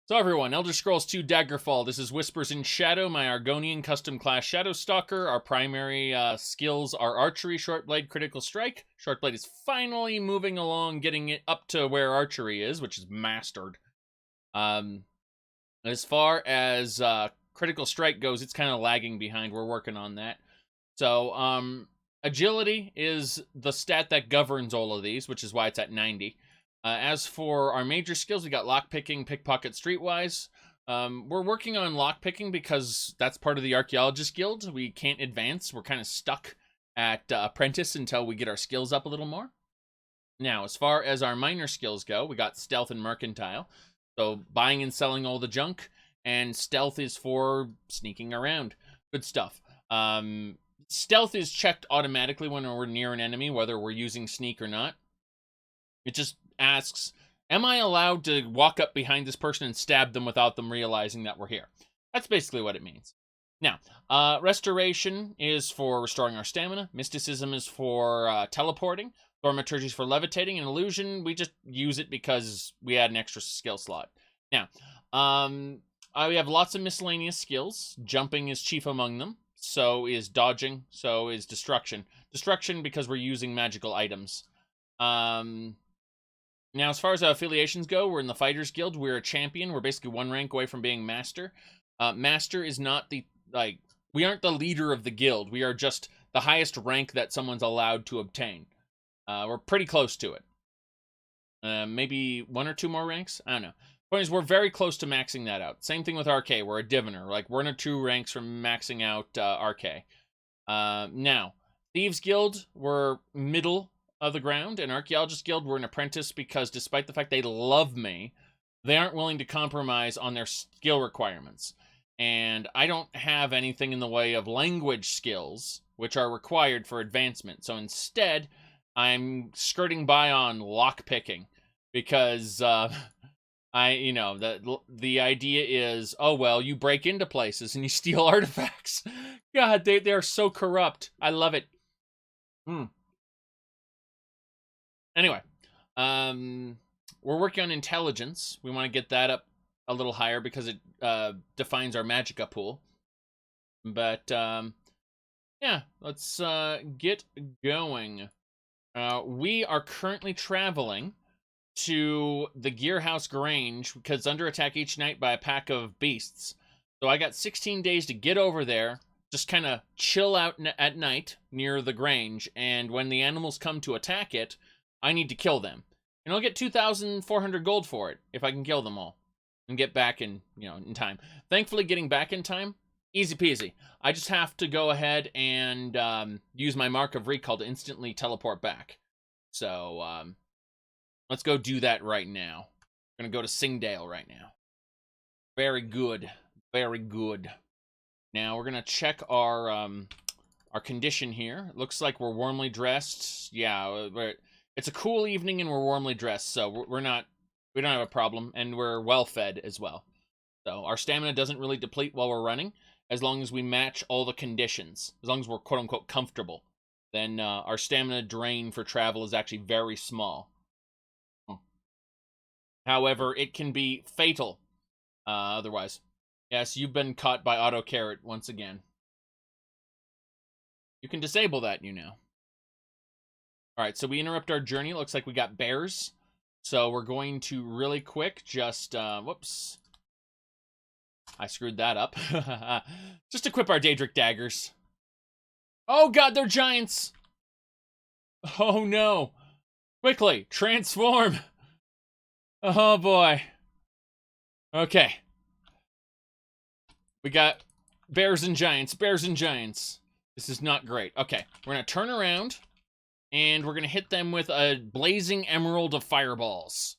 So everyone, Elder Scrolls 2 Daggerfall. This is Whispers in Shadow, my Argonian custom class Shadow Stalker. Our primary skills are Archery, Shortblade, Critical Strike. Shortblade is finally moving along, getting it up to where Archery is, which is mastered. As far as Critical Strike goes, it's kind of lagging behind. We're working on that. So, Agility is the stat that governs all of these, which is why it's at 90. As for our major skills, we got lockpicking, pickpocket, streetwise. We're working on lockpicking because that's part of the Archaeologist Guild. We can't advance. We're kind of stuck at Apprentice until we get our skills up a little more. Now, as far as our minor skills go, we got Stealth and Mercantile. So, buying and selling all the junk, and Stealth is for sneaking around. Good stuff. Stealth is checked automatically when we're near an enemy, whether we're using Sneak or not. It just asks, am I allowed to walk up behind this person and stab them without them realizing that we're here? That's basically what it means. Now, Restoration is for restoring our stamina. Mysticism is for teleporting. Thaumaturgy is for levitating. And Illusion, we just use it because we add an extra skill slot. Now, we have lots of miscellaneous skills. Jumping is chief among them. So is dodging. So is destruction. Destruction because we're using magical items. Now, as far as affiliations go, we're in the Fighters Guild. We're a champion. We're basically one rank away from being master. Master is not the, we aren't the leader of the guild. We are just the highest rank that someone's allowed to obtain. We're pretty close to it. Maybe one or two more ranks? I don't know. Point is, we're very close to maxing that out. Same thing with RK. We're a diviner. Like, we're in 2 ranks from maxing out RK. Now, Thieves Guild, we're middle of the ground, and Archaeologist Guild, we're an apprentice because despite the fact they love me, they aren't willing to compromise on their skill requirements. And I don't have anything in the way of language skills, which are required for advancement. So instead, I'm skirting by on lockpicking because, the idea is, oh, well, you break into places and you steal artifacts. God, they're so corrupt. I love it. Anyway, we're working on intelligence. We want to get that up a little higher because it defines our magicka pool. But, yeah, let's get going. We are currently traveling to the Gearhouse Grange because under attack each night by a pack of beasts. So I got 16 days to get over there, just kind of chill out at night near the Grange, and when the animals come to attack it, I need to kill them. And I'll get 2,400 gold for it if I can kill them all and get back in time. Thankfully, getting back in time, easy peasy. I just have to go ahead and use my Mark of Recall to instantly teleport back. So, let's go do that right now. I'm going to go to Singdale right now. Very good. Very good. Now, we're going to check our condition here. It looks like we're warmly dressed. Yeah, it's a cool evening and we're warmly dressed, so we don't have a problem, and we're well fed as well. So our stamina doesn't really deplete while we're running, as long as we match all the conditions. As long as we're quote-unquote comfortable, then our stamina drain for travel is actually very small. However, it can be fatal otherwise. Yes, you've been caught by auto carrot once again. You can disable that, Alright, so we interrupt our journey. It looks like we got bears. So we're going to really quick just, whoops. I screwed that up. Just equip our Daedric daggers. Oh god, they're giants! Oh no! Quickly, transform! Oh boy. Okay. We got bears and giants, bears and giants. This is not great. Okay, we're gonna turn around. And we're going to hit them with a blazing emerald of fireballs.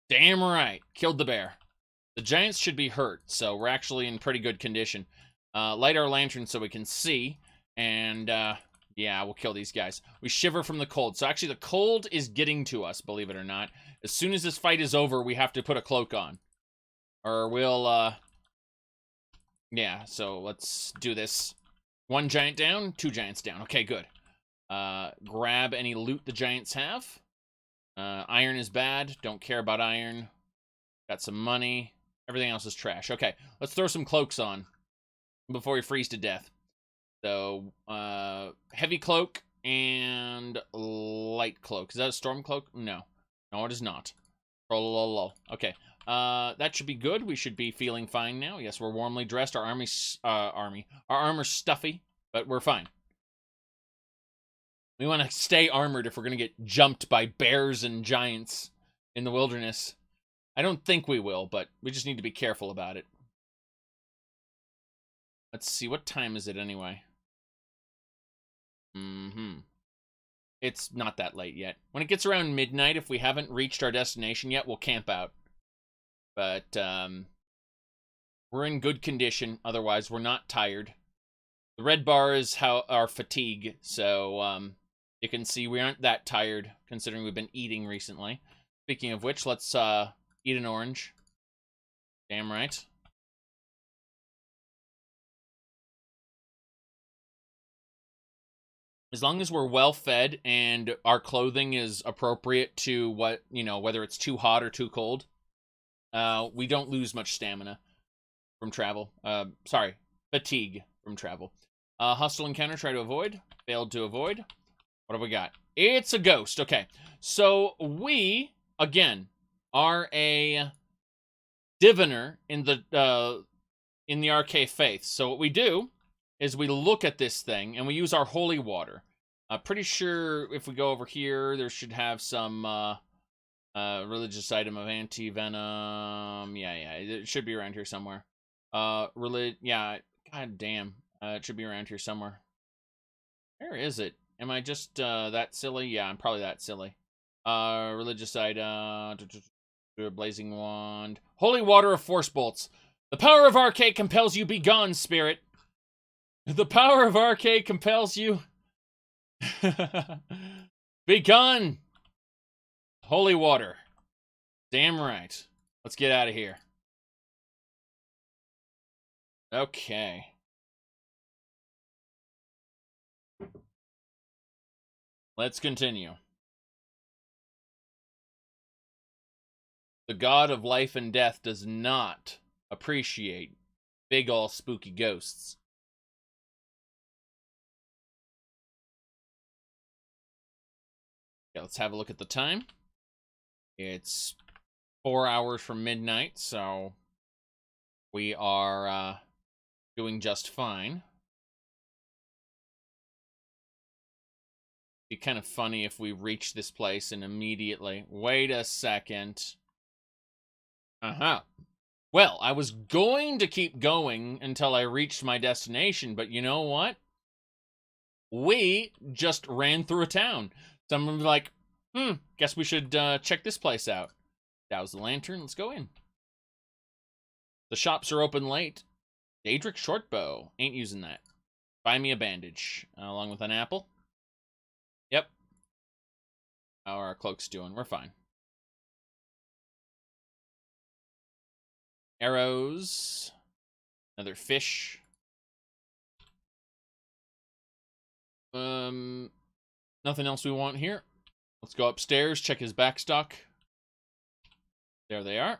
Damn right. Killed the bear. The giants should be hurt, so we're actually in pretty good condition. Light our lantern so we can see. And, yeah, we'll kill these guys. We shiver from the cold. So actually the cold is getting to us, believe it or not. As soon as this fight is over, we have to put a cloak on. Or we'll, yeah, so let's do this. 1 giant down, 2 giants down. Okay, good. Grab any loot the giants have. Iron is bad. Don't care about iron. Got some money. Everything else is trash. Okay, let's throw some cloaks on before we freeze to death. So, heavy cloak and light cloak. Is that a storm cloak? No. No, it is not. Okay. That should be good. We should be feeling fine now. Yes, we're warmly dressed. Our our armor's stuffy, but we're fine. We want to stay armored if we're going to get jumped by bears and giants in the wilderness. I don't think we will, but we just need to be careful about it. Let's see, what time is it anyway? It's not that late yet. When it gets around midnight, if we haven't reached our destination yet, we'll camp out. But, we're in good condition. Otherwise, we're not tired. The red bar is our fatigue, so, you can see we aren't that tired, considering we've been eating recently. Speaking of which, let's, eat an orange. Damn right. As long as we're well fed and our clothing is appropriate to what, whether it's too hot or too cold, we don't lose much stamina from travel. Sorry, fatigue from travel. Hostile encounter, try to avoid. Failed to avoid. What have we got? It's a ghost. Okay, so we, again, are a diviner in the RK faith. So what we do is we look at this thing and we use our holy water. Pretty sure if we go over here, there should have some religious item of anti-venom. Yeah, it should be around here somewhere. Yeah, god damn. It should be around here somewhere. Where is it? Am I just that silly? Yeah, I'm probably that silly. Religious item, blazing wand, holy water of force bolts. The power of RK compels you, be gone, spirit. The power of RK compels you. Be gone. Holy water. Damn right. Let's get out of here. Okay. Let's continue. The god of life and death does not appreciate big ol' spooky ghosts. Okay, let's have a look at the time. It's 4 hours from midnight, so we are doing just fine. Be kind of funny if we reach this place and immediately... Wait a second. Well, I was going to keep going until I reached my destination, but you know what? We just ran through a town. Someone was like, guess we should check this place out. Douse the lantern, let's go in. The shops are open late. Daedric shortbow. Ain't using that. Buy me a bandage. Along with an apple. Yep. How are our cloaks doing? We're fine. Arrows. Another fish. Nothing else we want here. Let's go upstairs, check his backstock. There they are.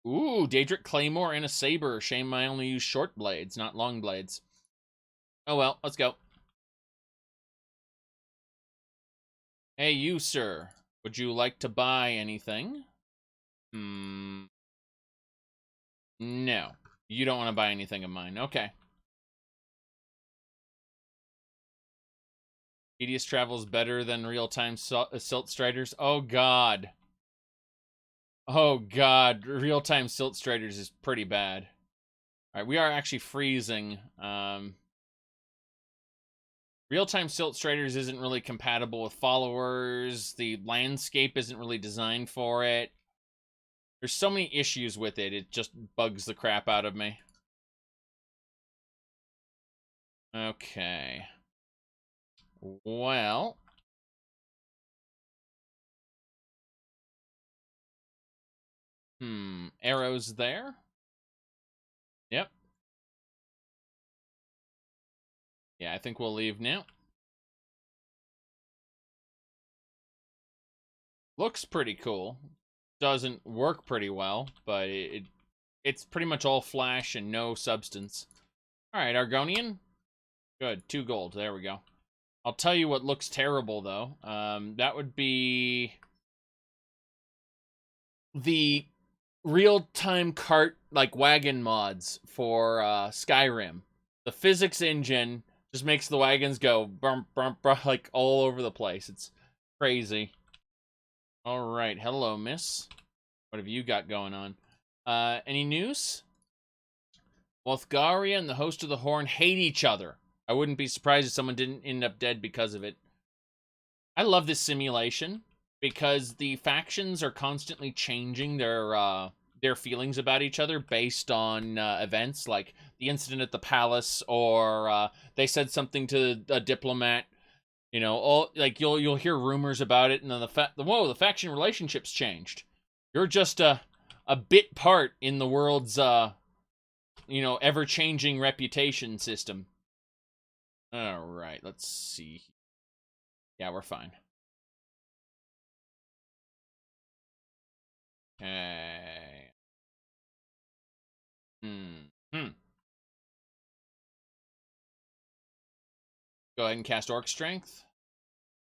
Ooh, Daedric Claymore and a saber. Shame I only use short blades, not long blades. Oh well, let's go. Hey, you, sir. Would you like to buy anything? No. You don't want to buy anything of mine. Okay. Tedious travel is better than real-time silt striders. Oh, God. Oh, God. Real-time silt striders is pretty bad. All right, we are actually freezing. Real-time silt striders isn't really compatible with followers. The landscape isn't really designed for it. There's so many issues with it. It just bugs the crap out of me. Okay. Well. Arrows there. Yep. Yeah, I think we'll leave now. Looks pretty cool. Doesn't work pretty well, but it it's pretty much all flash and no substance. All right, Argonian. Good, 2 gold. There we go. I'll tell you what looks terrible, though. That would be the real-time cart, like, wagon mods for Skyrim. The physics engine just makes the wagons go brum, brum, brum, like all over the place. It's crazy. All right, hello, miss. What have you got going on? Any news? Wolfgaria and the host of the Horn hate each other. I wouldn't be surprised if someone didn't end up dead because of it. I love this simulation because the factions are constantly changing their feelings about each other based on events, like the incident at the palace, or they said something to a diplomat. You know, all like you'll hear rumors about it, and then the faction relationships changed. You're just a bit part in the world's ever-changing reputation system. All right, let's see. Yeah, we're fine. Okay. Go ahead and cast Orc Strength.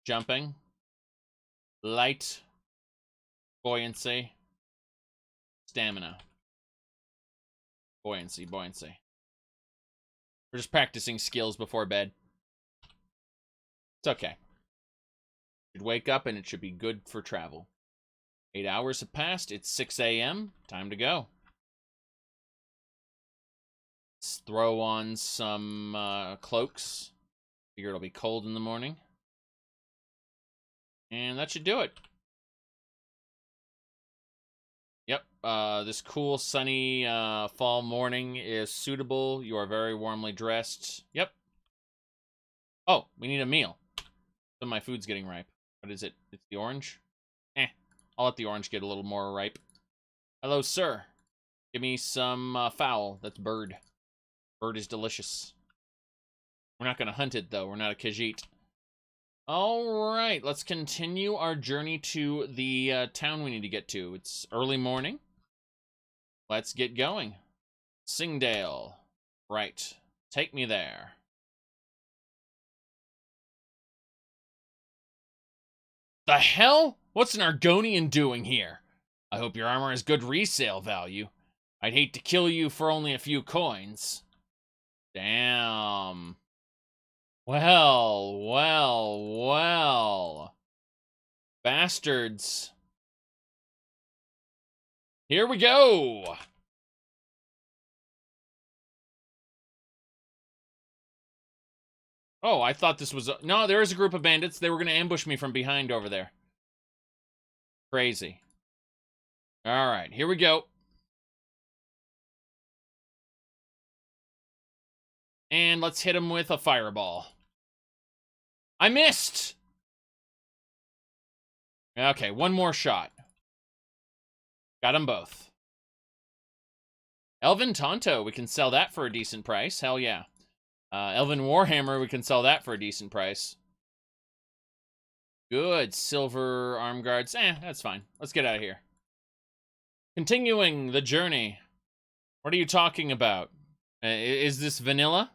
Jumping. Light. Buoyancy. Stamina. Buoyancy. We're just practicing skills before bed. It's okay. Should wake up and it should be good for travel. 8 hours have passed. It's 6 a.m. Time to go. Let's throw on some cloaks. Figure it'll be cold in the morning. And that should do it. Yep, this cool, sunny fall morning is suitable. You are very warmly dressed. Yep. Oh, we need a meal. So my food's getting ripe. What is it? It's the orange? I'll let the orange get a little more ripe. Hello, sir. Give me some fowl. That's bird. Bird is delicious. We're not going to hunt it, though. We're not a Khajiit. All right, let's continue our journey to the town we need to get to. It's early morning. Let's get going. Singdale. Right. Take me there. The hell? What's an Argonian doing here? I hope your armor has good resale value. I'd hate to kill you for only a few coins. Damn. Well. Bastards. Here we go. Oh, I thought this was... No, there is a group of bandits. They were going to ambush me from behind over there. Crazy. All right, here we go. And let's hit him with a fireball. I missed! Okay, one more shot. Got them both. Elven Tonto, we can sell that for a decent price. Hell yeah. Elven Warhammer, we can sell that for a decent price. Good. Silver arm guards. That's fine. Let's get out of here. Continuing the journey. What are you talking about? Is this vanilla?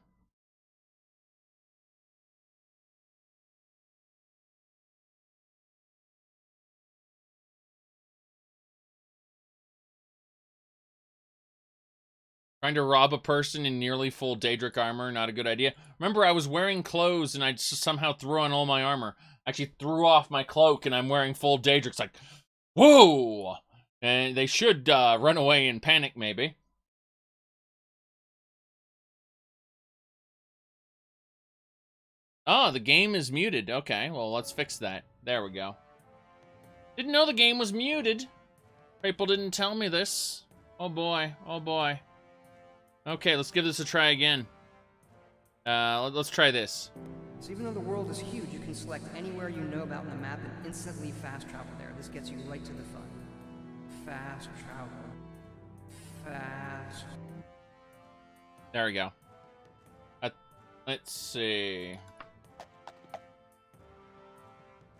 Trying to rob a person in nearly full Daedric armor, not a good idea. Remember, I was wearing clothes and I just somehow threw on all my armor. Actually threw off my cloak and I'm wearing full Daedric. It's like, whoa! And they should run away in panic, maybe. Oh, the game is muted. Okay, well, let's fix that. There we go. Didn't know the game was muted. People didn't tell me this. Oh boy, oh boy. Okay, let's give this a try again. Let's try this. So even though the world is huge, you can select anywhere you know about on the map and instantly fast travel there. This gets you right to the fun. Fast travel. Fast. There we go. Let's see.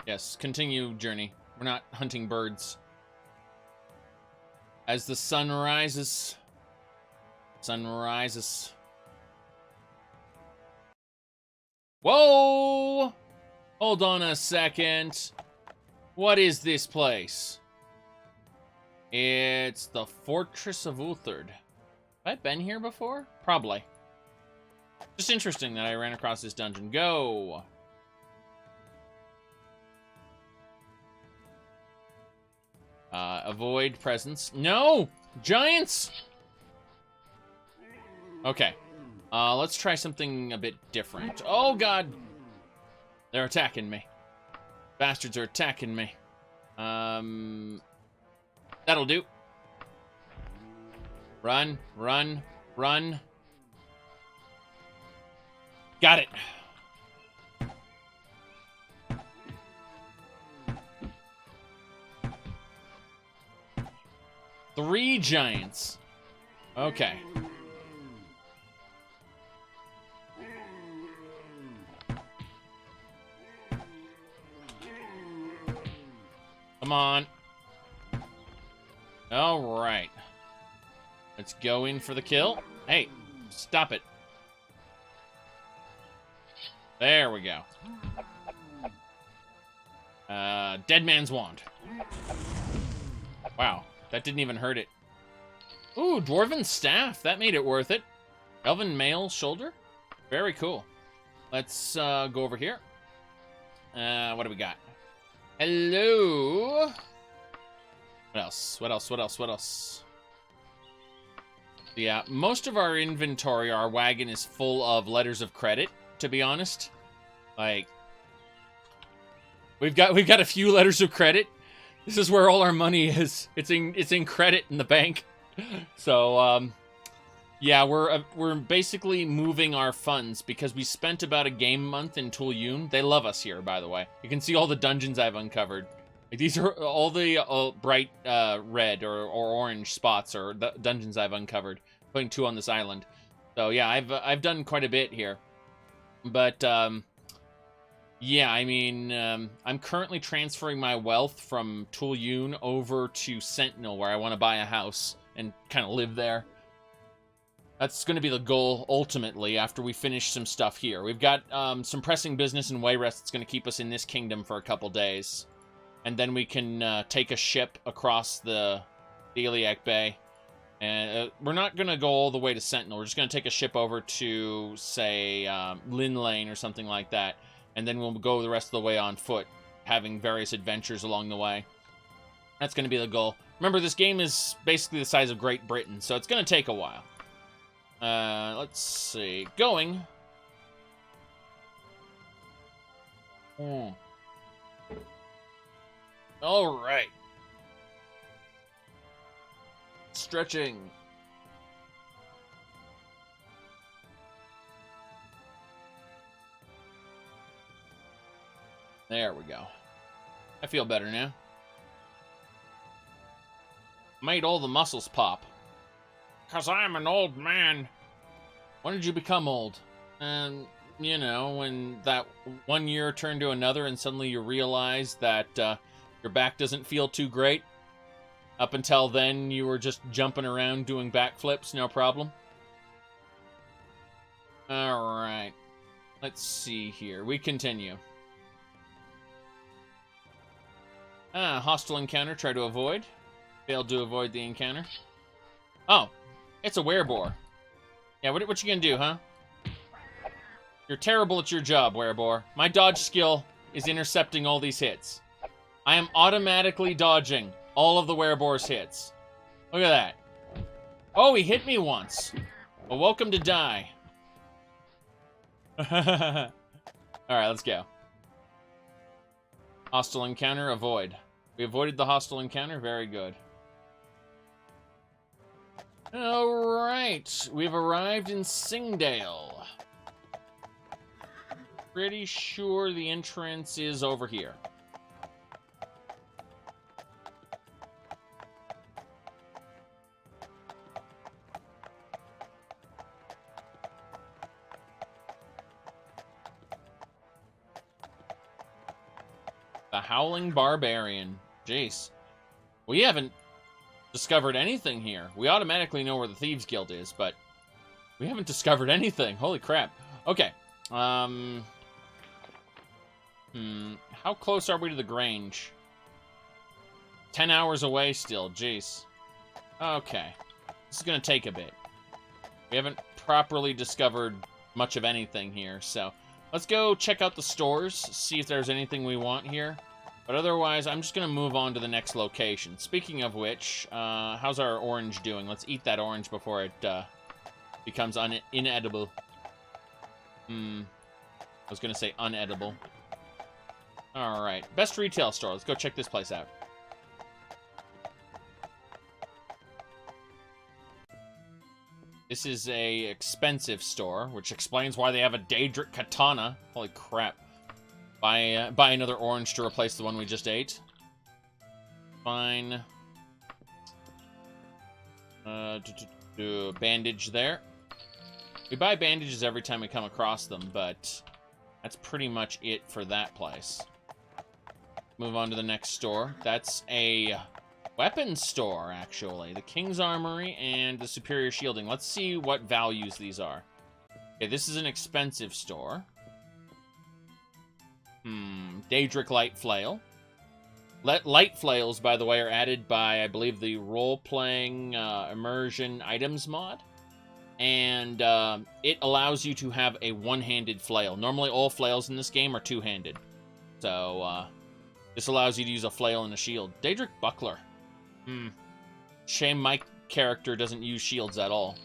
Yes, continue journey. We're not hunting birds. As the sun rises, Sun rises. Whoa! Hold on a second. What is this place? It's the Fortress of Willard. Have I been here before? Probably. Just interesting that I ran across this dungeon. Go! Avoid presence. No! Giants! Okay. Let's try something a bit different. Oh, God! They're attacking me. Bastards are attacking me. That'll do. Run, run, run. Got it. Three giants. Okay. Come on. All right. Let's go in for the kill. Hey, stop it. There we go. Dead man's wand. Wow, that didn't even hurt it. Ooh, dwarven staff. That made it worth it. Elven mail shoulder. Very cool. Let's go over here. What do we got? Hello. What else? What else? What else? What else? Yeah, most of our inventory, our wagon is full of letters of credit, to be honest. Like, we've got a few letters of credit. This is where all our money is. It's in credit in the bank. So, yeah, we're basically moving our funds because we spent about a game month in Tulyun. They love us here, by the way. You can see all the dungeons I've uncovered. Like, these are all the bright red or orange spots or the dungeons I've uncovered, putting 2 on this island. So yeah, I've done quite a bit here. But yeah, I mean, I'm currently transferring my wealth from Tulyun over to Sentinel, where I want to buy a house and kind of live there. That's going to be the goal, ultimately, after we finish some stuff here. We've got some pressing business in Wayrest that's going to keep us in this kingdom for a couple days. And then we can take a ship across the Iliac Bay. And we're not going to go all the way to Sentinel. We're just going to take a ship over to, say, Lin Lane or something like that. And then we'll go the rest of the way on foot, having various adventures along the way. That's going to be the goal. Remember, this game is basically the size of Great Britain, so it's going to take a while. Let's see. Going. All right. Stretching. There we go. I feel better now. Made all the muscles pop. 'Cause I'm an old man. When did you become old? You know, when that 1 year turned to another and suddenly you realize that your back doesn't feel too great. Up until then, you were just jumping around doing backflips, no problem. Alright. Let's see here. We continue. Hostile encounter, try to avoid. Failed to avoid the encounter. Oh, it's a werebore. Yeah, what you gonna do, huh? You're terrible at your job, werebore. My dodge skill is intercepting all these hits. I am automatically dodging all of the werebore's hits. Look at that. Oh, he hit me once. Well, welcome to die. Alright, let's go. Hostile encounter, avoid. We avoided the hostile encounter, very good. Alright, we've arrived in Singdale. Pretty sure the entrance is over here. The Howling Barbarian. Jeez. We haven't discovered anything here. We automatically know where the Thieves Guild is, but We haven't discovered anything. Holy crap. Okay. How close are we to the Grange? 10 hours away still. Jeez. Okay. This is going to take a bit. We haven't properly discovered much of anything here, so let's go check out the stores, see if there's anything we want here. But otherwise, I'm just going to move on to the next location. Speaking of which, how's our orange doing? Let's eat that orange before it becomes inedible. I was going to say unedible. Alright, best retail store. Let's go check this place out. This is a expensive store, which explains why they have a Daedric katana. Holy crap. Buy another orange to replace the one we just ate. Fine. Bandage there. We buy bandages every time we come across them, but that's pretty much it for that place. Move on to the next store. That's a weapons store, actually. The King's Armory and the Superior Shielding. Let's see what values these are. Okay, this is an expensive store. Daedric Light Flail. Light Flails, by the way, are added by, I believe, the role-playing immersion items mod. And it allows you to have a one-handed flail. Normally, all flails in this game are two-handed. So, this allows you to use a flail and a shield. Daedric Buckler. Shame my character doesn't use shields at all.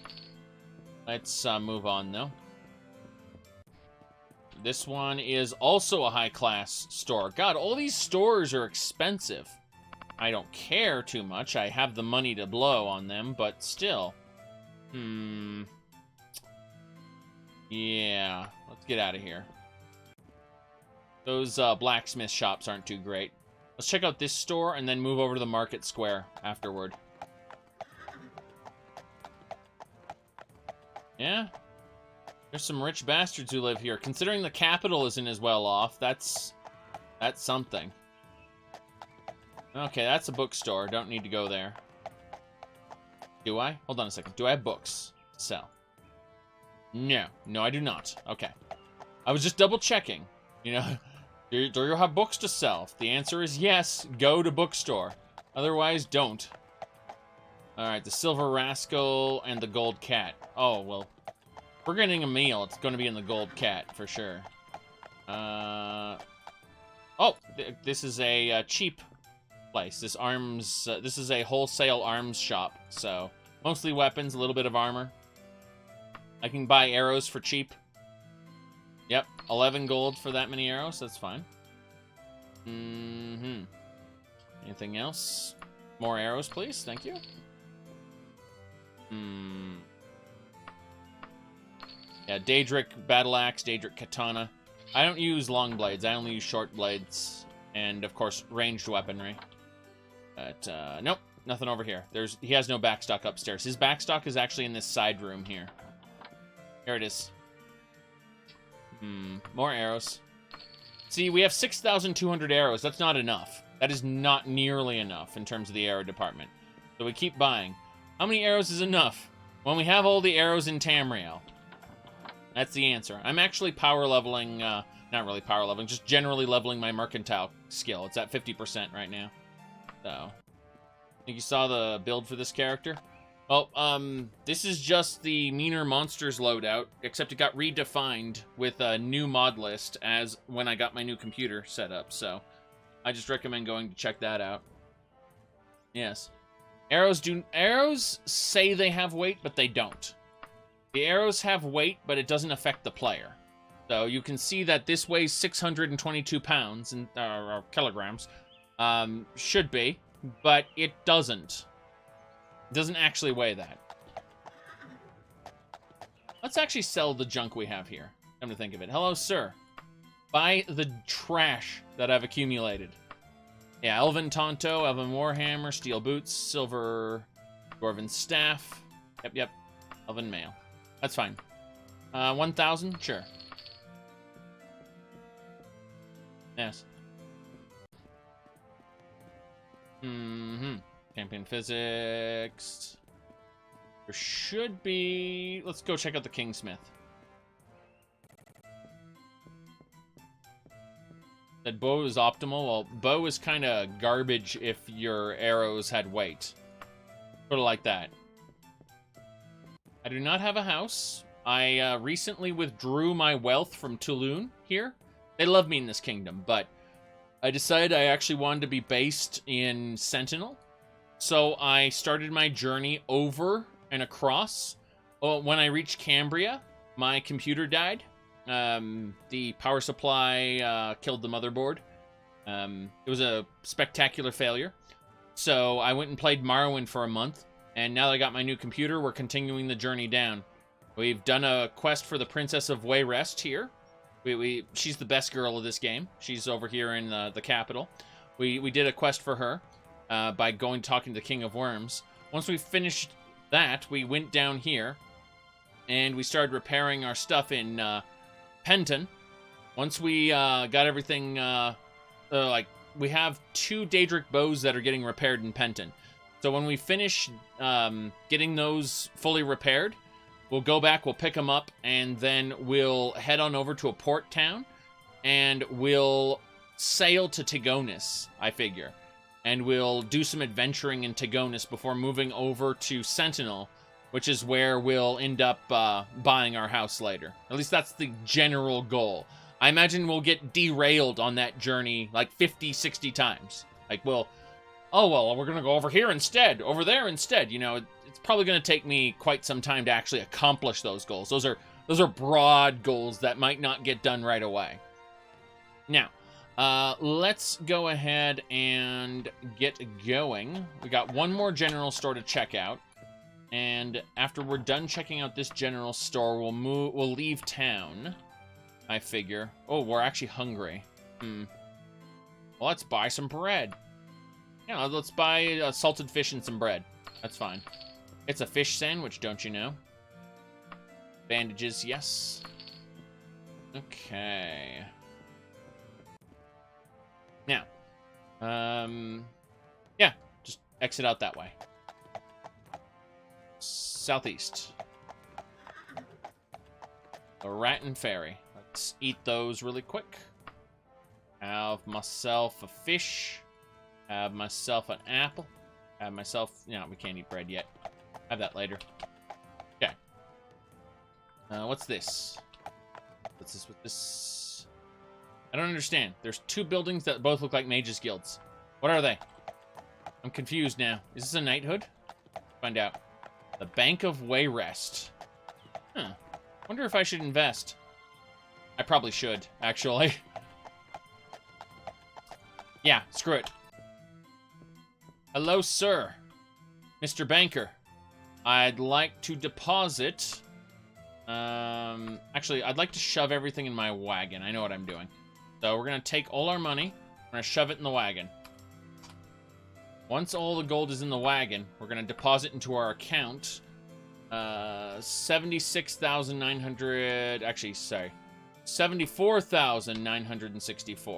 Let's move on, though. This one is also a high-class store. God, all these stores are expensive. I don't care too much. I have the money to blow on them, but still. Yeah, let's get out of here. Those blacksmith shops aren't too great. Let's check out this store and then move over to the market square afterward. Yeah? There's some rich bastards who live here. Considering the capital isn't as well off, that's something. Okay, that's a bookstore. Don't need to go there. Do I? Hold on a second. Do I have books to sell? No. No, I do not. Okay. I was just double checking. You know, do you have books to sell? If the answer is yes, go to bookstore. Otherwise, don't. Alright, the Silver Rascal and the Gold Cat. Oh, well. If we're getting a meal, it's going to be in the Gold Cat, for sure. This is a cheap place. This is a wholesale arms shop, so mostly weapons, a little bit of armor. I can buy arrows for cheap. Yep, 11 gold for that many arrows, that's fine. Anything else? More arrows, please, thank you. Yeah, Daedric Battle Axe, Daedric Katana. I don't use long blades, I only use short blades. And, of course, ranged weaponry. But, nope, nothing over here. He has no backstock upstairs. His backstock is actually in this side room here. Here it is. More arrows. See, we have 6,200 arrows. That's not enough. That is not nearly enough in terms of the arrow department. So we keep buying. How many arrows is enough? When we have all the arrows in Tamriel. That's the answer. I'm actually power leveling, not really power leveling, just generally leveling my mercantile skill. It's at 50% right now. So, I think you saw the build for this character. Well, this is just the meaner monsters loadout, except it got redefined with a new mod list as when I got my new computer set up, so I just recommend going to check that out. Yes. Arrows say they have weight, but they don't. The arrows have weight, but it doesn't affect the player. So you can see that this weighs 622 pounds, or kilograms. Should be, but it doesn't. It doesn't actually weigh that. Let's actually sell the junk we have here. Come to think of it. Hello, sir. Buy the trash that I've accumulated. Yeah, Elven Tonto, Elven Warhammer, Steel Boots, Silver Dwarven Staff. Yep. Elven Mail. That's fine. 1,000? Sure. Yes. Champion Physics. There should be... Let's go check out the Kingsmith. That bow is optimal. Well, bow is kind of garbage if your arrows had weight. Sort of like that. I do not have a house. I recently withdrew my wealth from Tulun here. They love me in this kingdom, but I decided I actually wanted to be based in Sentinel. So I started my journey over and across. When I reached Cambria, my computer died. The power supply killed the motherboard. It was a spectacular failure. So I went and played Morrowind for a month. And now that I got my new computer, we're continuing the journey down. We've done a quest for the Princess of Wayrest here. She's the best girl of this game. She's over here in the capital. We did a quest for her by talking to the King of Worms. Once we finished that, we went down here and we started repairing our stuff in Penton. Once we got everything, we have 2 Daedric bows that are getting repaired in Penton. So when we finish getting those fully repaired, we'll go back, we'll pick them up, and then we'll head on over to a port town, and we'll sail to Tigonis, I figure. And we'll do some adventuring in Tigonis before moving over to Sentinel, which is where we'll end up buying our house later. At least that's the general goal. I imagine we'll get derailed on that journey like 50, 60 times. Like, we're going to go over here instead, over there instead. You know, it's probably going to take me quite some time to actually accomplish those goals. Those are broad goals that might not get done right away. Now, let's go ahead and get going. We got one more general store to check out. And after we're done checking out this general store, we'll leave town, I figure. Oh, we're actually hungry. Well, let's buy some bread. Yeah, let's buy salted fish and some bread. That's fine. It's a fish sandwich, don't you know? Bandages, yes. Okay. Now, yeah, just exit out that way. Southeast. The Ratton Ferry. Let's eat those really quick. Have myself a fish. Have myself an apple. Have myself... No, we can't eat bread yet. Have that later. Okay. What's this? What's this with this? I don't understand. There's 2 buildings that both look like Mages Guilds. What are they? I'm confused now. Is this a knighthood? Find out. The Bank of Wayrest. Huh. Wonder if I should invest. I probably should, actually. Yeah, screw it. Hello, sir. Mr. Banker. I'd like to deposit... Actually, I'd like to shove everything in my wagon. I know what I'm doing. So we're going to take all our money. We're going to shove it in the wagon. Once all the gold is in the wagon, we're going to deposit into our account. 76,900... Actually, sorry. 74,964.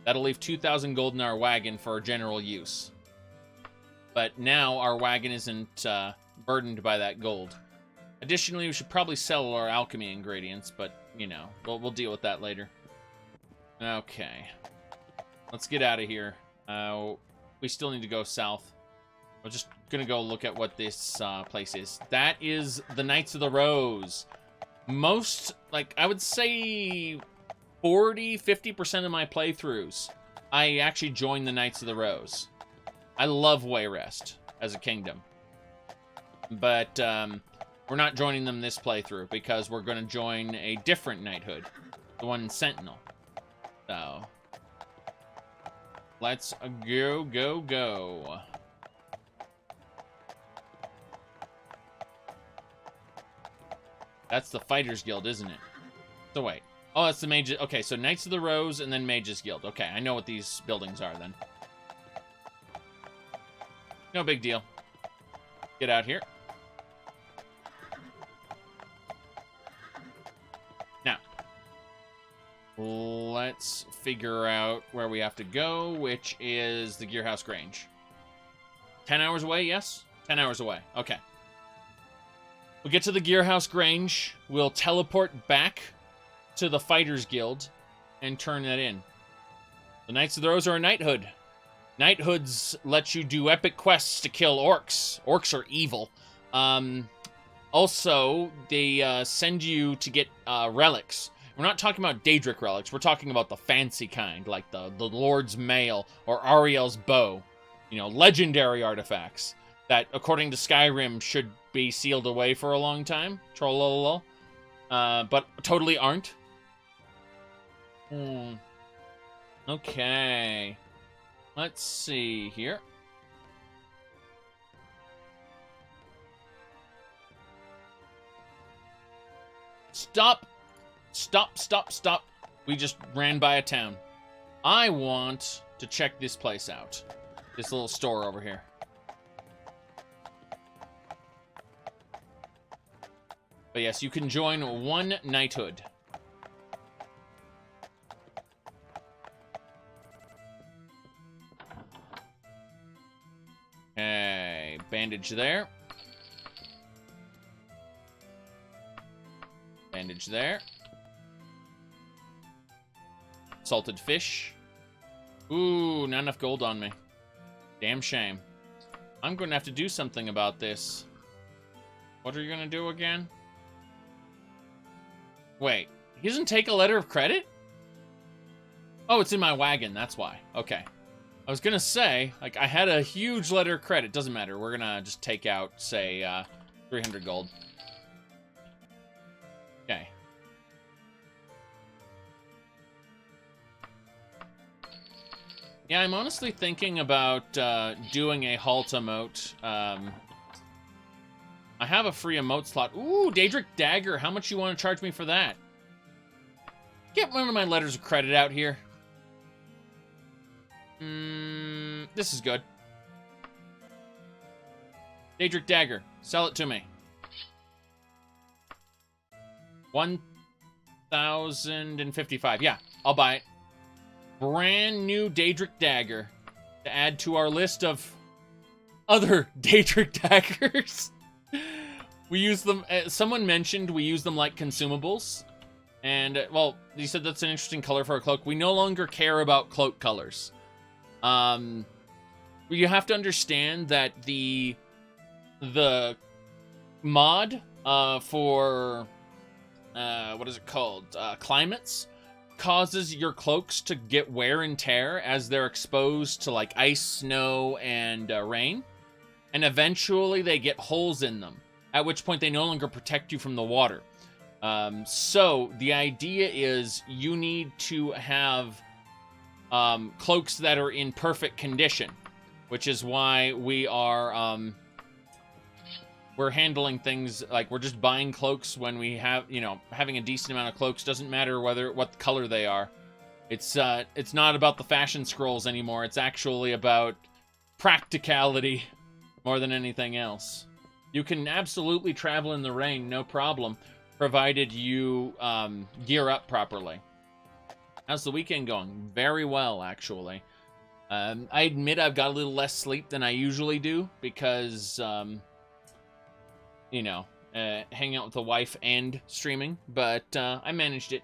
That'll leave 2,000 gold in our wagon for general use. But now our wagon isn't burdened by that gold. Additionally, we should probably sell our alchemy ingredients, but, you know, we'll deal with that later. Okay. Let's get out of here. We still need to go south. We're just gonna go look at what this place is. That is the Knights of the Rose. Most, like, I would say 40-50% of my playthroughs, I actually join the Knights of the Rose. I love Wayrest as a kingdom. But we're not joining them this playthrough because we're going to join a different knighthood. The one in Sentinel. So, let's go, go, go. That's the Fighters Guild, isn't it? So wait. Oh, that's the Mages... Okay, so Knights of the Rose and then Mages Guild. Okay, I know what these buildings are then. No big deal. Get out here. Now, let's figure out where we have to go, which is the Gearhouse Grange. 10 hours away, yes? 10 hours away. Okay. We'll get to the Gearhouse Grange. We'll teleport back to the Fighters Guild and turn that in. The Knights of the Rose are a knighthood. Knighthoods let you do epic quests to kill orcs. Orcs are evil. Also, they send you to get relics. We're not talking about Daedric relics. We're talking about the fancy kind, like the Lord's Mail or Ariel's Bow. You know, legendary artifacts that, according to Skyrim, should be sealed away for a long time. Trollolol. But totally aren't. Okay. Let's see here. Stop. Stop, stop, stop. We just ran by a town. I want to check this place out. This little store over here. But yes, you can join one knighthood. Okay, bandage there. Bandage there. Salted fish. Ooh, not enough gold on me. Damn shame. I'm going to have to do something about this. What are you going to do again? Wait, he doesn't take a letter of credit? Oh, it's in my wagon, that's why. Okay. I was going to say, like, I had a huge letter of credit. Doesn't matter. We're going to just take out, say, 300 gold. Okay. Yeah, I'm honestly thinking about doing a halt emote. I have a free emote slot. Ooh, Daedric Dagger. How much you want to charge me for that? Get one of my letters of credit out here. This is good. Daedric Dagger. Sell it to me. 1,055. Yeah, I'll buy it. Brand new Daedric Dagger to add to our list of other Daedric Daggers. We use them, someone mentioned we use them like consumables. And, well, you said that's an interesting color for a cloak. We no longer care about cloak colors. You have to understand that the mod for, what is it called? Climates causes your cloaks to get wear and tear as they're exposed to, like, ice, snow, and rain. And eventually they get holes in them, at which point they no longer protect you from the water. So the idea is you need to have cloaks that are in perfect condition, which is why we are we're handling things like we're just buying cloaks when we have, you know, having a decent amount of cloaks. Doesn't matter what color they are. It's not about the fashion scrolls anymore. It's actually about practicality more than anything else. You can absolutely travel in the rain, no problem, provided you gear up properly. How's the weekend going? Very well, actually. I admit I've got a little less sleep than I usually do because, you know, hanging out with the wife and streaming, but I managed it.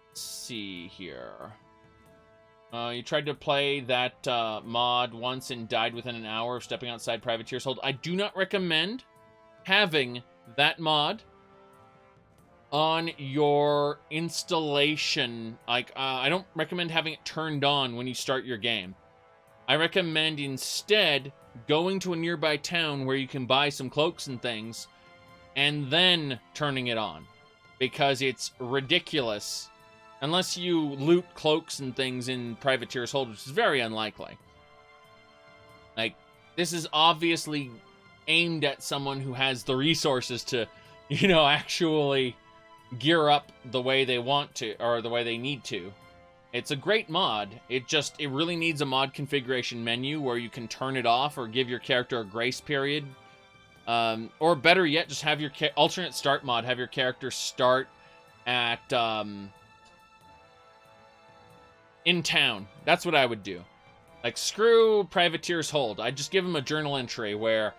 Let's see here. You tried to play that mod once and died within an hour of stepping outside Privateer's Hold. I do not recommend having that mod on your installation. Like, I don't recommend having it turned on when you start your game. I recommend instead going to a nearby town where you can buy some cloaks and things and then turning it on, because it's ridiculous. Unless you loot cloaks and things in Privateer's Hold, which is very unlikely. Like, this is obviously aimed at someone who has the resources to, you know, actually gear up the way they want to, or the way they need to. It's a great mod. It really needs a mod configuration menu where you can turn it off or give your character a grace period. Or better yet, just have your alternate start mod, have your character start at, in town. That's what I would do. Like, screw Privateer's Hold. I'd just give him a journal entry where,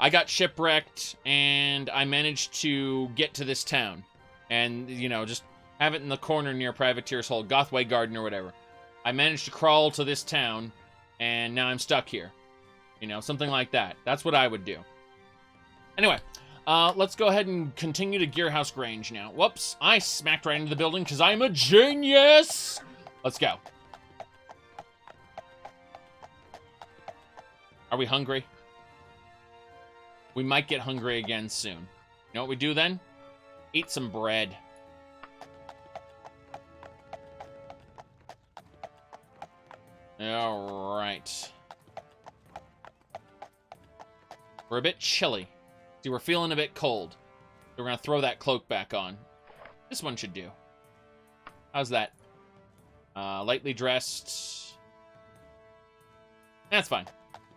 I got shipwrecked, and I managed to get to this town. And, you know, just have it in the corner near Privateer's Hold, Gothway Garden or whatever. I managed to crawl to this town, and now I'm stuck here. You know, something like that. That's what I would do. Anyway, let's go ahead and continue to Gearhouse Grange now. Whoops, I smacked right into the building because I'm a genius! Let's go. Are we hungry? We might get hungry again soon. You know what we do then? Eat some bread. All right. We're a bit chilly. See, we're feeling a bit cold. So we're going to throw that cloak back on. This one should do. How's that? Lightly dressed. That's fine.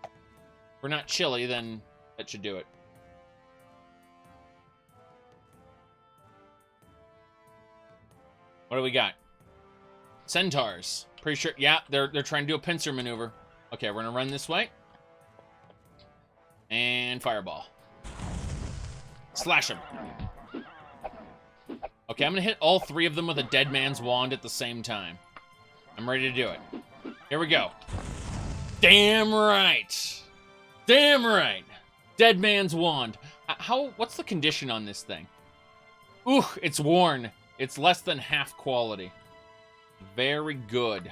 If we're not chilly, then that should do it. What do we got? Centaurs. Pretty sure, yeah, they're trying to do a pincer maneuver. Okay, we're gonna run this way. And fireball. Slash him. Okay, I'm gonna hit all three of them with a dead man's wand at the same time. I'm ready to do it. Here we go. Damn right. Damn right. Dead man's wand. What's the condition on this thing? Ooh, it's worn. It's less than half quality. Very good.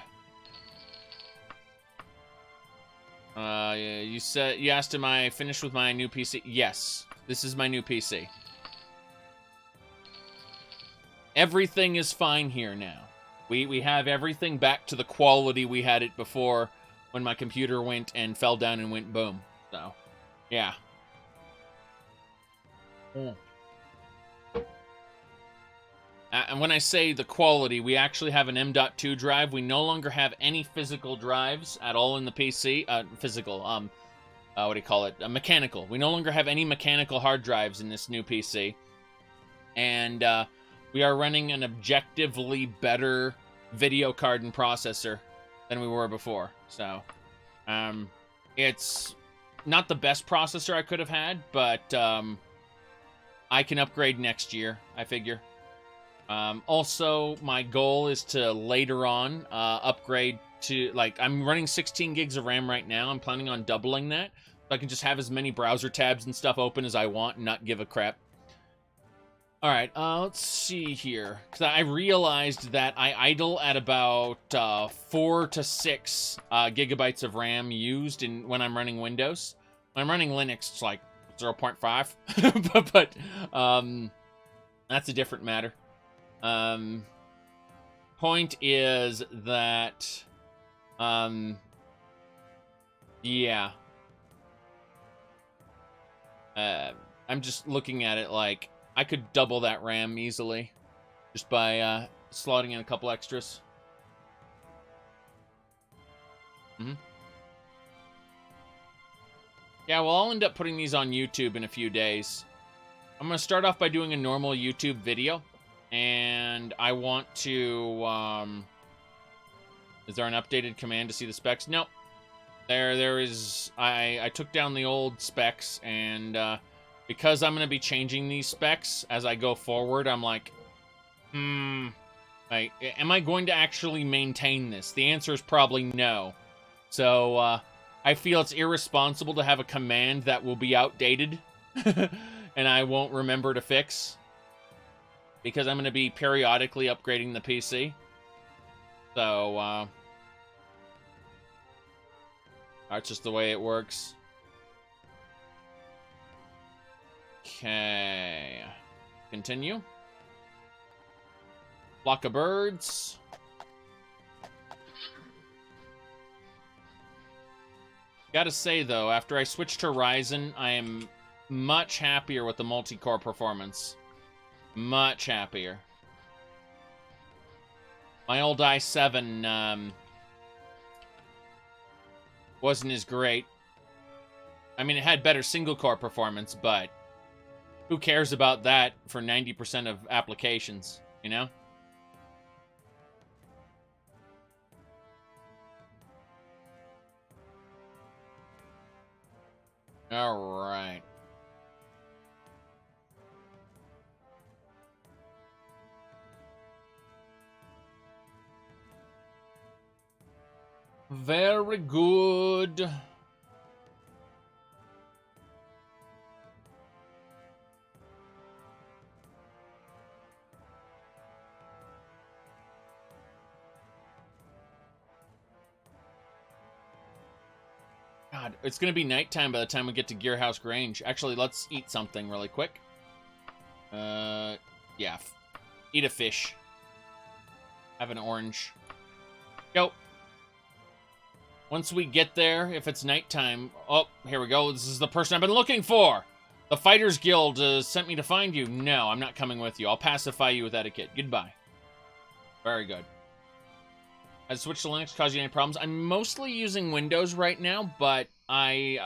You asked, am I finished with my new PC? Yes, this is my new PC. Everything is fine here now. We have everything back to the quality we had it before when my computer went and fell down and went boom. So, yeah. And when I say the quality, we actually have an M.2 drive. We no longer have any physical drives at all in the PC. Physical, what do you call it? Mechanical. We no longer have any mechanical hard drives in this new PC. And we are running an objectively better video card and processor than we were before. So, it's not the best processor I could have had, but I can upgrade next year, I figure. Also, my goal is to later on upgrade to, like, I'm running 16 gigs of RAM right now. I'm planning on doubling that, so I can just have as many browser tabs and stuff open as I want and not give a crap. All right, let's see here. Because I realized that I idle at about 4 to 6 gigabytes of RAM used when I'm running Windows. When I'm running Linux, it's like 0.5. but that's a different matter. Point is that, yeah. I'm just looking at it like I could double that RAM easily just by, slotting in a couple extras. Yeah, well, I'll end up putting these on YouTube in a few days. I'm gonna start off by doing a normal YouTube video. And I want to, is there an updated command to see the specs? Nope. There is, I took down the old specs, and, because I'm going to be changing these specs as I go forward, I'm like, like, am I going to actually maintain this? The answer is probably no. So, I feel it's irresponsible to have a command that will be outdated, and I won't remember to fix. Because I'm going to be periodically upgrading the PC. So, that's just the way it works. Okay. Continue. Flock of birds. Gotta say, though, after I switched to Ryzen, I am much happier with the multi-core performance. Much happier. My old i7 wasn't as great. I mean, it had better single-core performance, but who cares about that for 90% of applications, you know? All right. Very good. God, it's going to be nighttime by the time we get to Gearhouse Grange. Actually, let's eat something really quick. Yeah. Eat a fish. Have an orange. Go. Once we get there, if it's nighttime... Oh, here we go. This is the person I've been looking for. The Fighters Guild sent me to find you. No, I'm not coming with you. I'll pacify you with etiquette. Goodbye. Very good. Has switched to Linux caused you any problems? I'm mostly using Windows right now, but I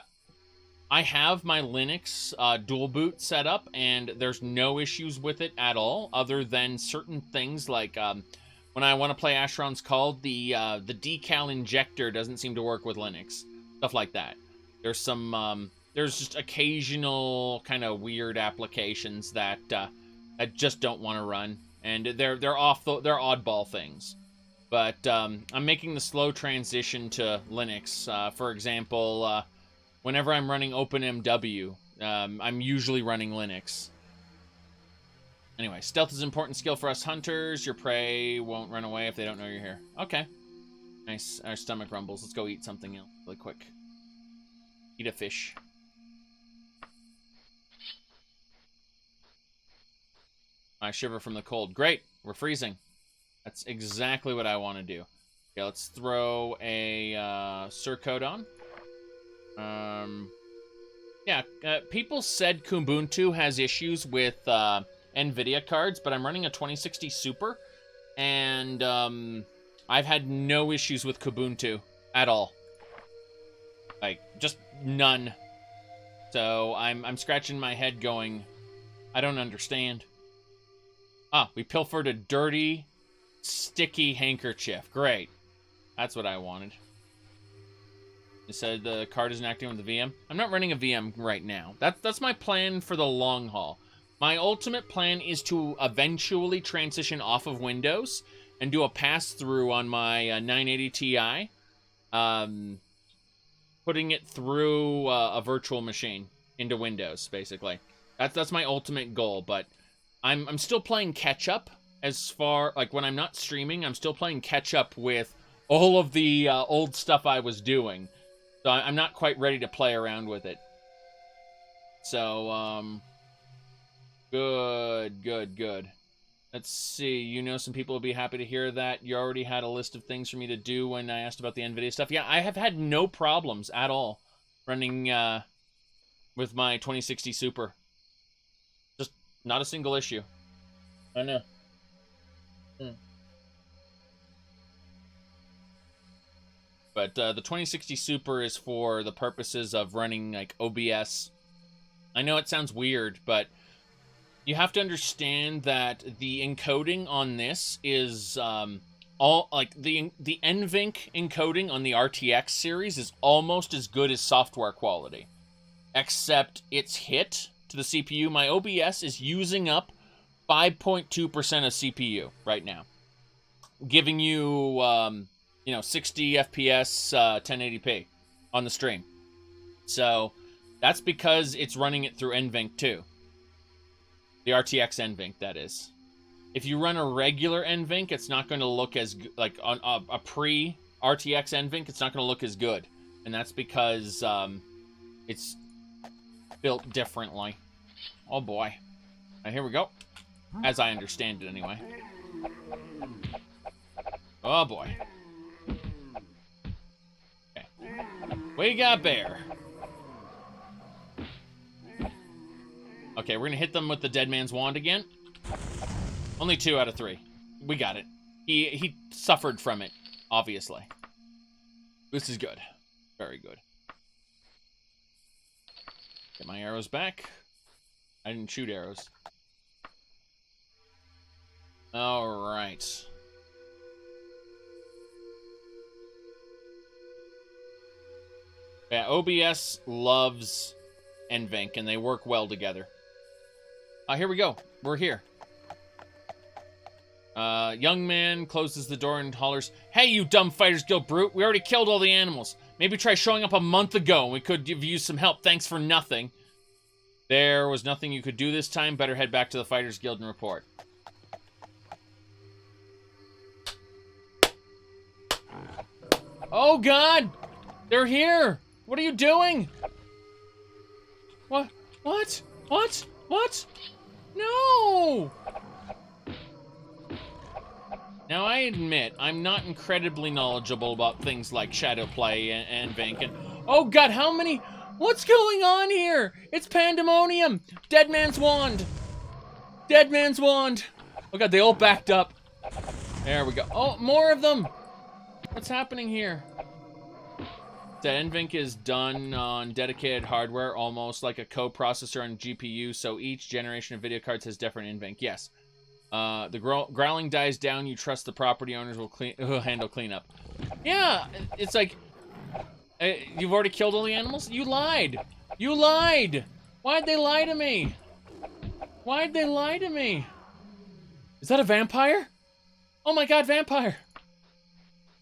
have my Linux dual boot set up, and there's no issues with it at all, other than certain things like when I want to play Asheron's Call, the decal injector doesn't seem to work with Linux. Stuff like that. There's some there's just occasional kind of weird applications that I just don't want to run, and they're oddball things. But I'm making the slow transition to Linux. For example, whenever I'm running OpenMW, I'm usually running Linux. Anyway, stealth is an important skill for us hunters. Your prey won't run away if they don't know you're here. Okay. Nice. Our stomach rumbles. Let's go eat something else really quick. Eat a fish. I shiver from the cold. Great. We're freezing. That's exactly what I want to do. Okay, let's throw a surcode on. Yeah, people said Kubuntu has issues with NVIDIA cards, but I'm running a 2060 Super, and I've had no issues with Kubuntu at all. Like, just none. So I'm scratching my head going, I don't understand. Ah, we pilfered a dirty, sticky handkerchief. Great. That's what I wanted. It said the card isn't acting with the VM. I'm not running a VM right now. That's my plan for the long haul. My ultimate plan is to eventually transition off of Windows and do a pass-through on my 980 Ti, putting it through a virtual machine into Windows, basically. That's my ultimate goal, but I'm still playing catch-up. As far, like, when I'm not streaming, I'm still playing catch-up with all of the old stuff I was doing. So I'm not quite ready to play around with it. So, good. Let's see. You know some people will be happy to hear that. You already had a list of things for me to do when I asked about the NVIDIA stuff. Yeah, I have had no problems at all running with my 2060 Super. Just not a single issue. I know. But the 2060 Super is for the purposes of running like OBS. I know it sounds weird, but you have to understand that the encoding on this is all like the NVENC encoding on the RTX series is almost as good as software quality, except it's hit to the CPU. My OBS is using up 5.2% of CPU right now, giving you 60 FPS 1080p on the stream. So that's because it's running it through NVENC too. The RTX NVENC, that is. If you run a regular NVENC, it's not going to look as like on a pre-RTX NVENC. It's not going to look as good, and that's because it's built differently. Oh boy! Now, here we go. As I understand it, anyway. Oh boy. Okay. We got bear. Okay, we're gonna hit them with the Dead Man's Wand again. Only 2 out of 3. We got it. He suffered from it, obviously. This is good. Very good. Get my arrows back. I didn't shoot arrows. Alright. Yeah, OBS loves NVENC, and they work well together. Here we go. We're here. Young man closes the door and hollers, "Hey, you dumb Fighters Guild brute! We already killed all the animals. Maybe try showing up a month ago and we could give you some help. Thanks for nothing." There was nothing you could do this time. Better head back to the Fighters Guild and report. Oh, God! They're here! What are you doing? What? What? What? What? No! Now, I admit, I'm not incredibly knowledgeable about things like Shadowplay and Vankin. Oh, God, how many... What's going on here? It's pandemonium! Dead Man's Wand! Dead Man's Wand! Oh, God, they all backed up. There we go. Oh, more of them! What's happening here? The NVENC is done on dedicated hardware, almost like a co-processor on GPU, so each generation of video cards has different NVENC. Yes. The growling dies down, you trust the property owners will handle cleanup. Yeah, it's like, you've already killed all the animals? You lied! You lied! Why'd they lie to me? Why'd they lie to me? Is that a vampire? Oh my God, vampire!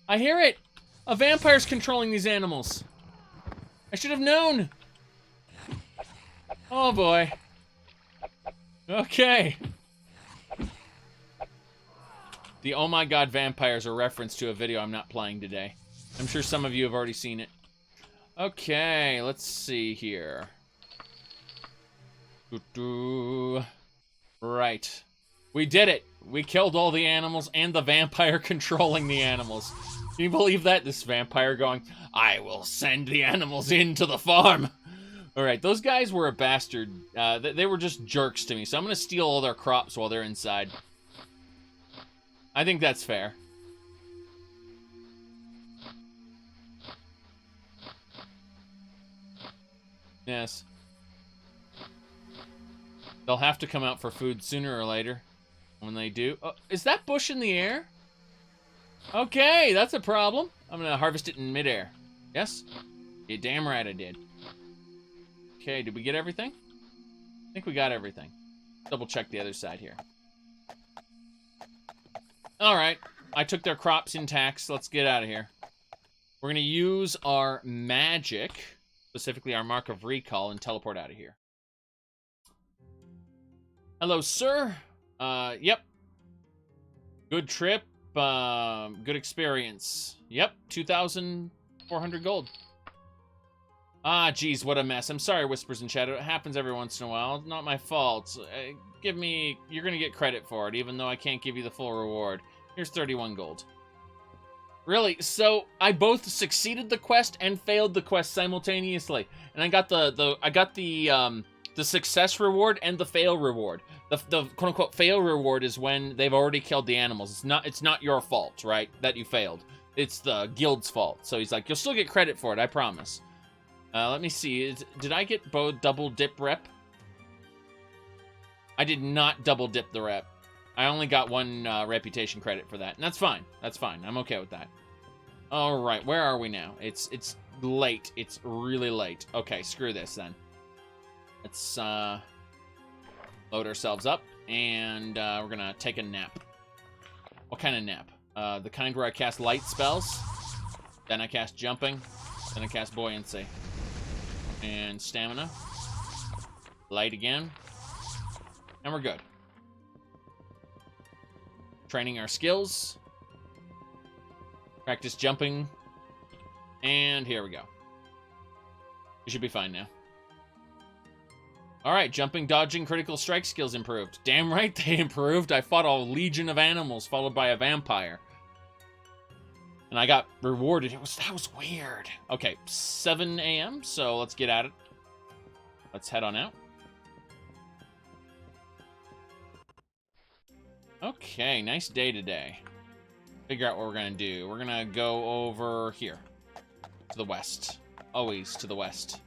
I hear it! A vampire's controlling these animals. I should have known. Oh boy. Okay. The oh my God vampires are reference to a video I'm not playing today. I'm sure some of you have already seen it. Okay, let's see here. Right. We did it. We killed all the animals and the vampire controlling the animals. Can you believe that? This vampire going, "I will send the animals into the farm." All right, those guys were a bastard. They were just jerks to me, so I'm going to steal all their crops while they're inside. I think that's fair. Yes. They'll have to come out for food sooner or later. When they do... Oh, is that bush in the air? Okay, that's a problem. I'm gonna harvest it in midair. Yes? You're damn right I did. Okay, did we get everything? I think we got everything. Double check the other side here. Alright, I took their crops intact, so let's get out of here. We're gonna use our magic, specifically our Mark of Recall, and teleport out of here. Hello, sir. Yep. Good trip. Good experience. Yep, 2,400 gold. Ah, geez, what a mess. I'm sorry, Whispers in Shadow. It happens every once in a while. It's not my fault. You're gonna get credit for it, even though I can't give you the full reward. Here's 31 gold. Really? So I both succeeded the quest and failed the quest simultaneously, and I got the success reward and the fail reward. The quote-unquote fail reward is when they've already killed the animals. It's not your fault, right, that you failed. It's the guild's fault. So he's like, you'll still get credit for it, I promise. Let me see. Did I get both double dip rep? I did not double dip the rep. I only got one reputation credit for that, and that's fine. That's fine. I'm okay with that. All right, where are we now? It's late. It's really late. Okay, screw this then. Let's load ourselves up, and we're gonna take a nap. What kind of nap? The kind where I cast light spells, then I cast jumping, then I cast buoyancy, and stamina. Light again, and we're good. Training our skills. Practice jumping, and here we go. We should be fine now. Alright, jumping, dodging, critical strike skills improved. Damn right they improved. I fought a legion of animals followed by a vampire. And I got rewarded. That was weird. Okay, 7 a.m., so let's get at it. Let's head on out. Okay, nice day today. Figure out what we're gonna do. We're gonna go over here. To the west. Always to the west.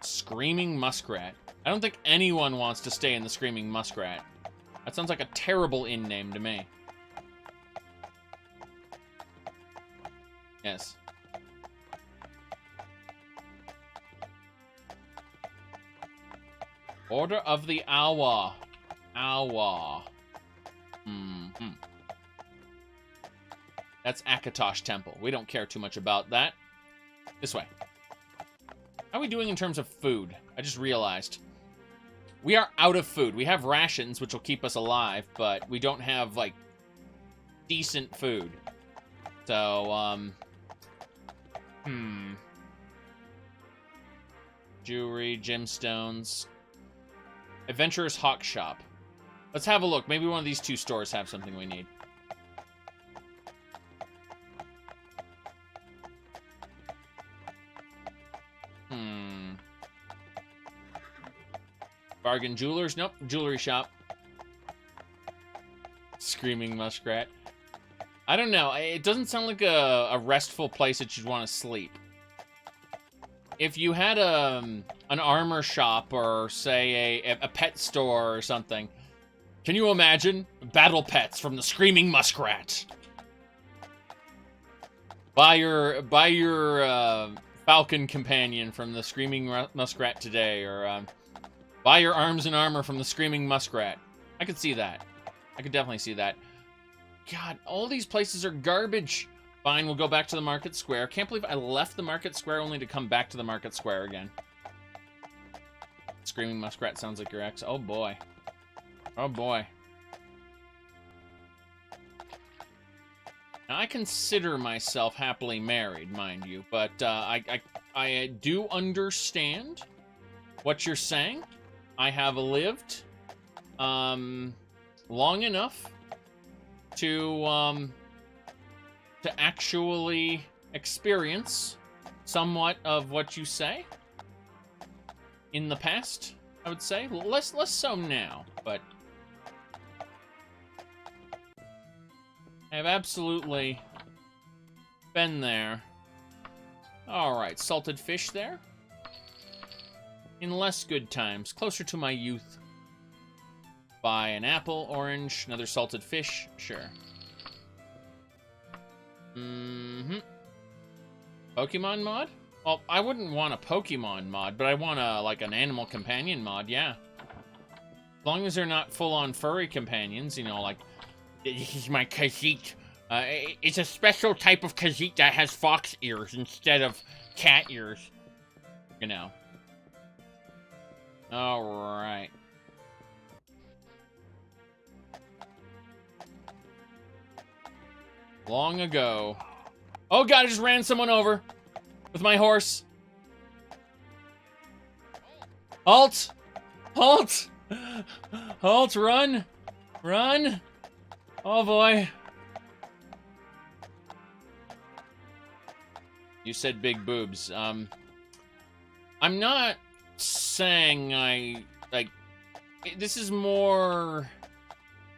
Screaming Muskrat. I don't think anyone wants to stay in the Screaming Muskrat. That sounds like a terrible inn name to me. Yes. Order of the Hour. Hour. That's Akatosh Temple. We don't care too much about that. This way. How are we doing in terms of food? I just realized. We are out of food. We have rations, which will keep us alive, but we don't have, like, decent food. So, Jewelry, gemstones. Adventurer's Hawk Shop. Let's have a look. Maybe one of these two stores have something we need. Bargain Jewelers? Nope. Jewelry shop. Screaming Muskrat. I don't know. It doesn't sound like a restful place that you'd want to sleep. If you had an armor shop or, say, a pet store or something, can you imagine? Battle pets from the Screaming Muskrat. Buy your Falcon Companion from the Screaming Muskrat today, or buy your arms and armor from the Screaming Muskrat. I could see that. I could definitely see that. God, all these places are garbage. Fine, we'll go back to the Market Square. Can't believe I left the Market Square only to come back to the Market Square again. Screaming Muskrat sounds like your ex. Oh, boy. Oh, boy. Now, I consider myself happily married, mind you, but I do understand what you're saying. I have lived long enough to actually experience somewhat of what you say in the past, I would say. Less so now, but I have absolutely been there. Alright, salted fish there. In less good times, closer to my youth. Buy an apple, orange, another salted fish, sure. Pokemon mod? Well, I wouldn't want a Pokemon mod, but I want like an animal companion mod, yeah. As long as they're not full-on furry companions, you know, like, this is my Khajiit. It's a special type of Khajiit that has fox ears instead of cat ears. You know. Alright. Long ago. Oh god, I just ran someone over with my horse. Halt! Halt! Halt, run! Run! Oh boy. You said big boobs. I'm not saying this is more,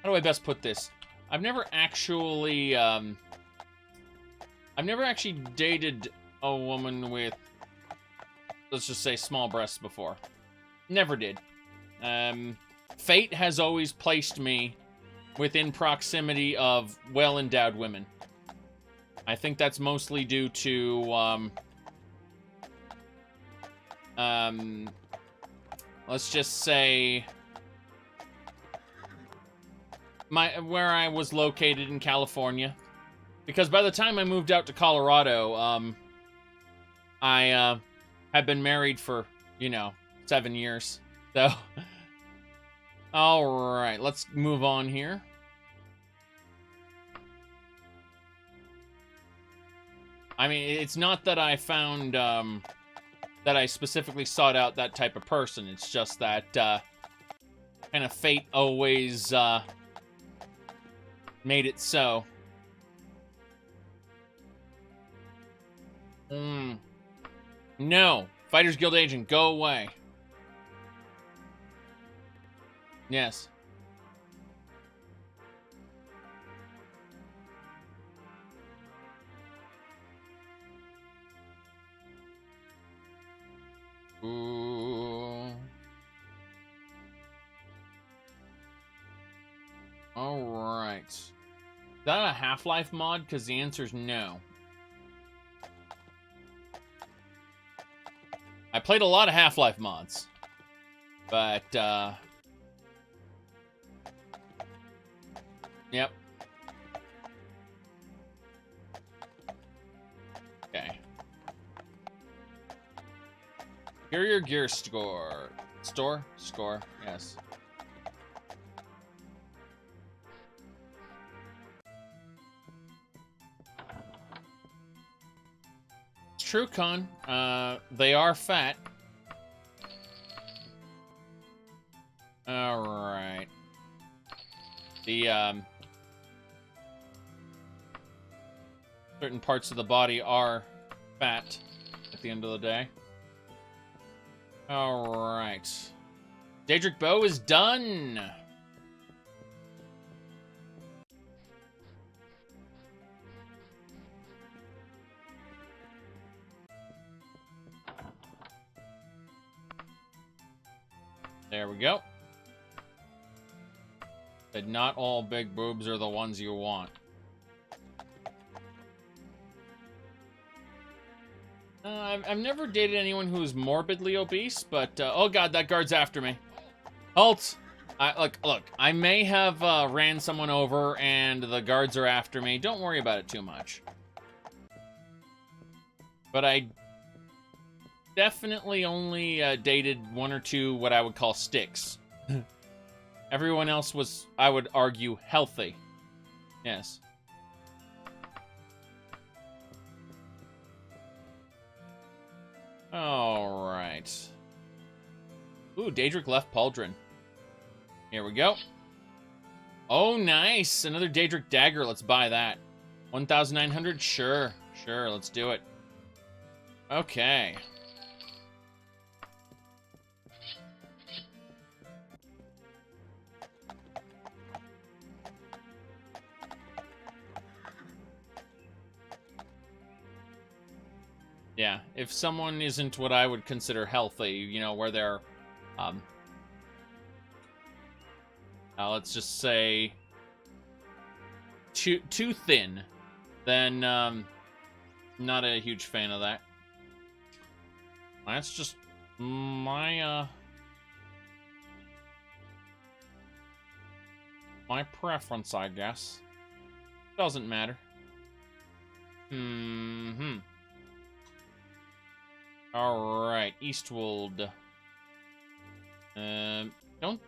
how do I best put this? I've never actually dated a woman with, let's just say, small breasts before. Never did. Fate has always placed me within proximity of well-endowed women. I think that's mostly due to, let's just say, where I was located in California. Because by the time I moved out to Colorado, I had been married for, 7 years. So, alright, let's move on here. I mean, it's not that I found, that I specifically sought out that type of person. It's just that, kind of fate always, made it so. No. Fighters Guild agent, go away. Yes. Ooh. Alright. Is that a Half-Life mod? Because the answer is no. I played a lot of Half-Life mods. But, yep. Okay. Superior gear score. Score, yes. It's true, Con. They are fat. Alright. The, certain parts of the body are fat at the end of the day. Alright. Daedric Bow is done! There we go. But not all big boobs are the ones you want. I've never dated anyone who is morbidly obese, but oh god, that guard's after me. Halt! Look, I may have ran someone over and the guards are after me. Don't worry about it too much. But I definitely only dated one or two what I would call sticks. Everyone else was, I would argue, healthy. Yes. Alright. Ooh, Daedric left Pauldron. Here we go. Oh, nice! Another Daedric dagger. Let's buy that. 1,900? Sure. Sure, let's do it. Okay. Yeah, if someone isn't what I would consider healthy, you know, where they're, let's just say, too thin, then, not a huge fan of that. That's just my, my preference, I guess. Doesn't matter. Alright, Eastwold. Don't...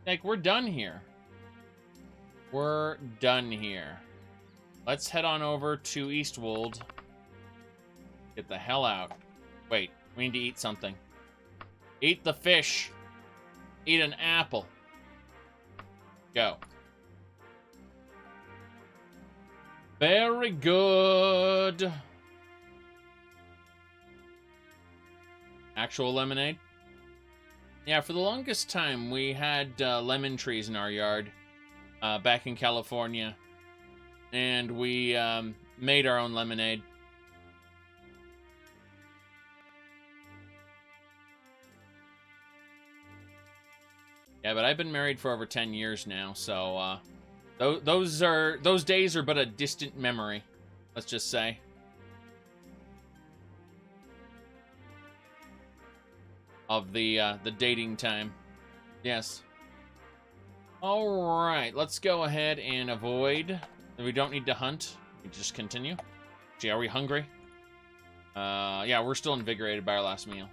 Like, we're done here. We're done here. Let's head on over to Eastwold. Get the hell out. Wait, we need to eat something. Eat the fish. Eat an apple. Go. Very good. Actual lemonade? Yeah, for the longest time, we had lemon trees in our yard back in California. And we made our own lemonade. Yeah, but I've been married for over 10 years now, so those days are but a distant memory, let's just say. Of the dating time. Yes. Alright, let's go ahead and avoid. We don't need to hunt. We just continue. Gee, are we hungry? Yeah, we're still invigorated by our last meal.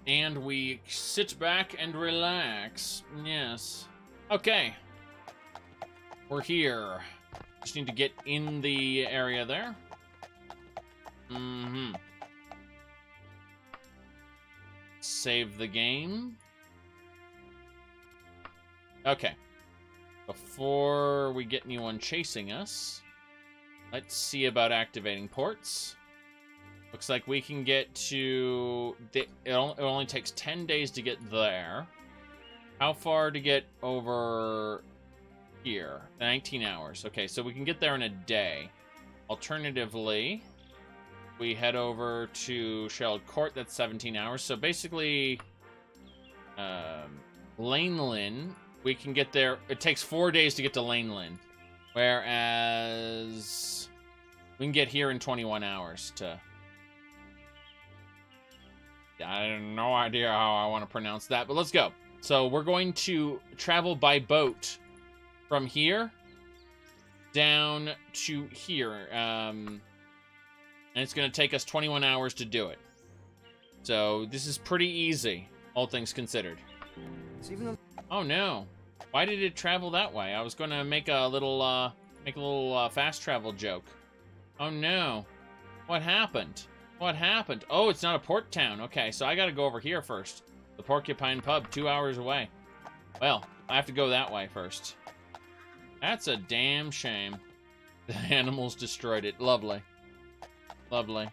And we sit back and relax. Yes. Okay. We're here. Just need to get in the area there. Save the game. Okay. Before we get anyone chasing us, let's see about activating ports. Looks like we can get to... It only takes 10 days to get there. How far to get over here? 19 hours. Okay, so we can get there in a day. Alternatively, we head over to Shelled Court. That's 17 hours. So basically, Lanelin, we can get there. It takes 4 days to get to Lanelin. Whereas we can get here in 21 hours to... I have no idea how I want to pronounce that, but let's go. So we're going to travel by boat from here down to here. And it's going to take us 21 hours to do it. So this is pretty easy, all things considered. Oh no. Why did it travel that way? I was going to make a little fast travel joke. Oh no. What happened? What happened? Oh, it's not a port town. Okay, so I gotta go over here first. The Porcupine Pub, 2 hours away. Well, I have to go that way first. That's a damn shame. The animals destroyed it. Lovely. Lovely.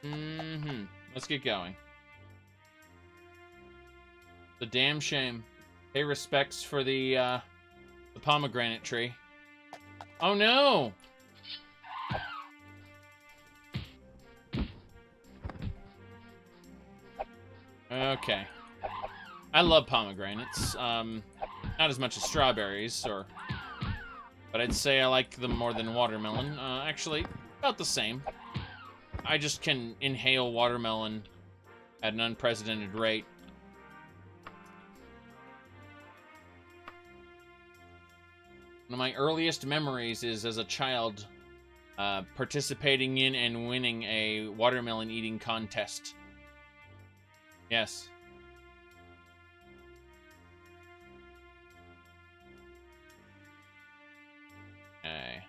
Let's get going. The damn shame. Pay respects for the pomegranate tree. Oh no! Okay. I love pomegranates. Not as much as strawberries, but I'd say I like them more than watermelon. Actually, about the same. I just can inhale watermelon at an unprecedented rate. One of my earliest memories is as a child participating in and winning a watermelon eating contest. Yes. Okay.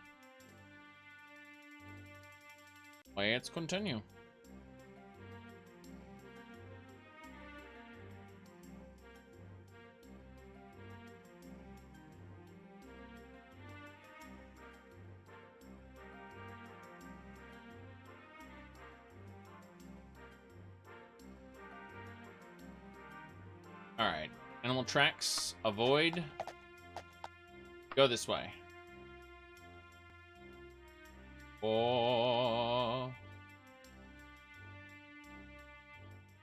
Let's continue. Alright. Animal tracks. Avoid. Go this way. Oh.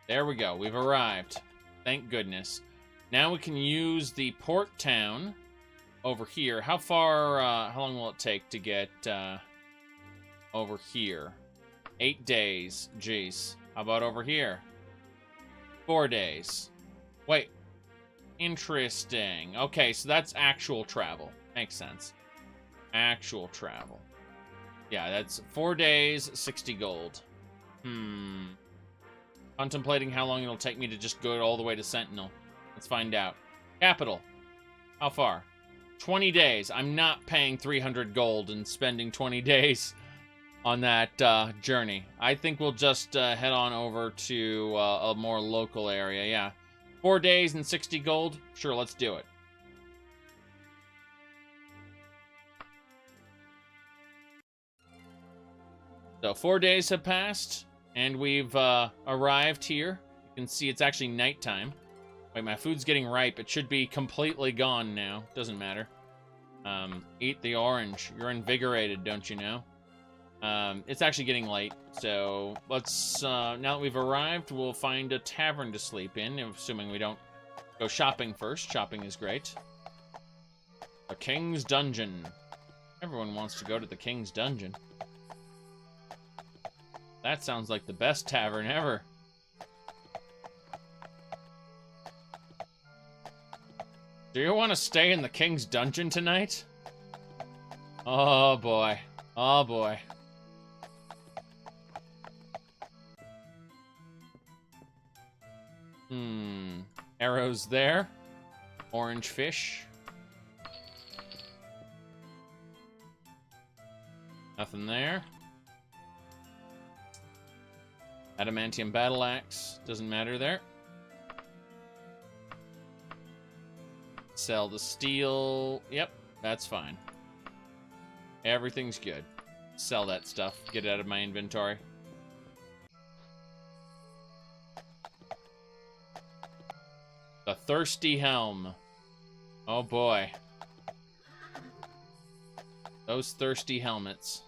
There we go. We've arrived. Thank goodness. Now we can use the port town over here. How far, how long will it take to get over here? 8 days. Jeez. How about over here? 4 days. Wait. Interesting. Okay, so that's actual travel. Makes sense. Actual travel. Yeah, that's 4 days, 60 gold. Contemplating how long it'll take me to just go all the way to Sentinel. Let's find out. Capital. How far? 20 days. I'm not paying 300 gold and spending 20 days on that journey. I think we'll just head on over to a more local area. Yeah. 4 days and 60 gold? Sure, let's do it. So 4 days have passed, and we've arrived here. You can see it's actually nighttime. Wait, my food's getting ripe. It should be completely gone now. Doesn't matter. Eat the orange. You're invigorated, don't you know? It's actually getting late, so let's, now that we've arrived, we'll find a tavern to sleep in, assuming we don't go shopping first. Shopping is great. The King's Dungeon. Everyone wants to go to the King's Dungeon. That sounds like the best tavern ever. Do you want to stay in the King's Dungeon tonight? Oh boy. Oh boy. Arrows there. Orange fish. Nothing there. Adamantium battle axe. Doesn't matter there. Sell the steel. Yep, that's fine. Everything's good. Sell that stuff. Get it out of my inventory. The Thirsty Helm. Oh boy. Those thirsty helmets.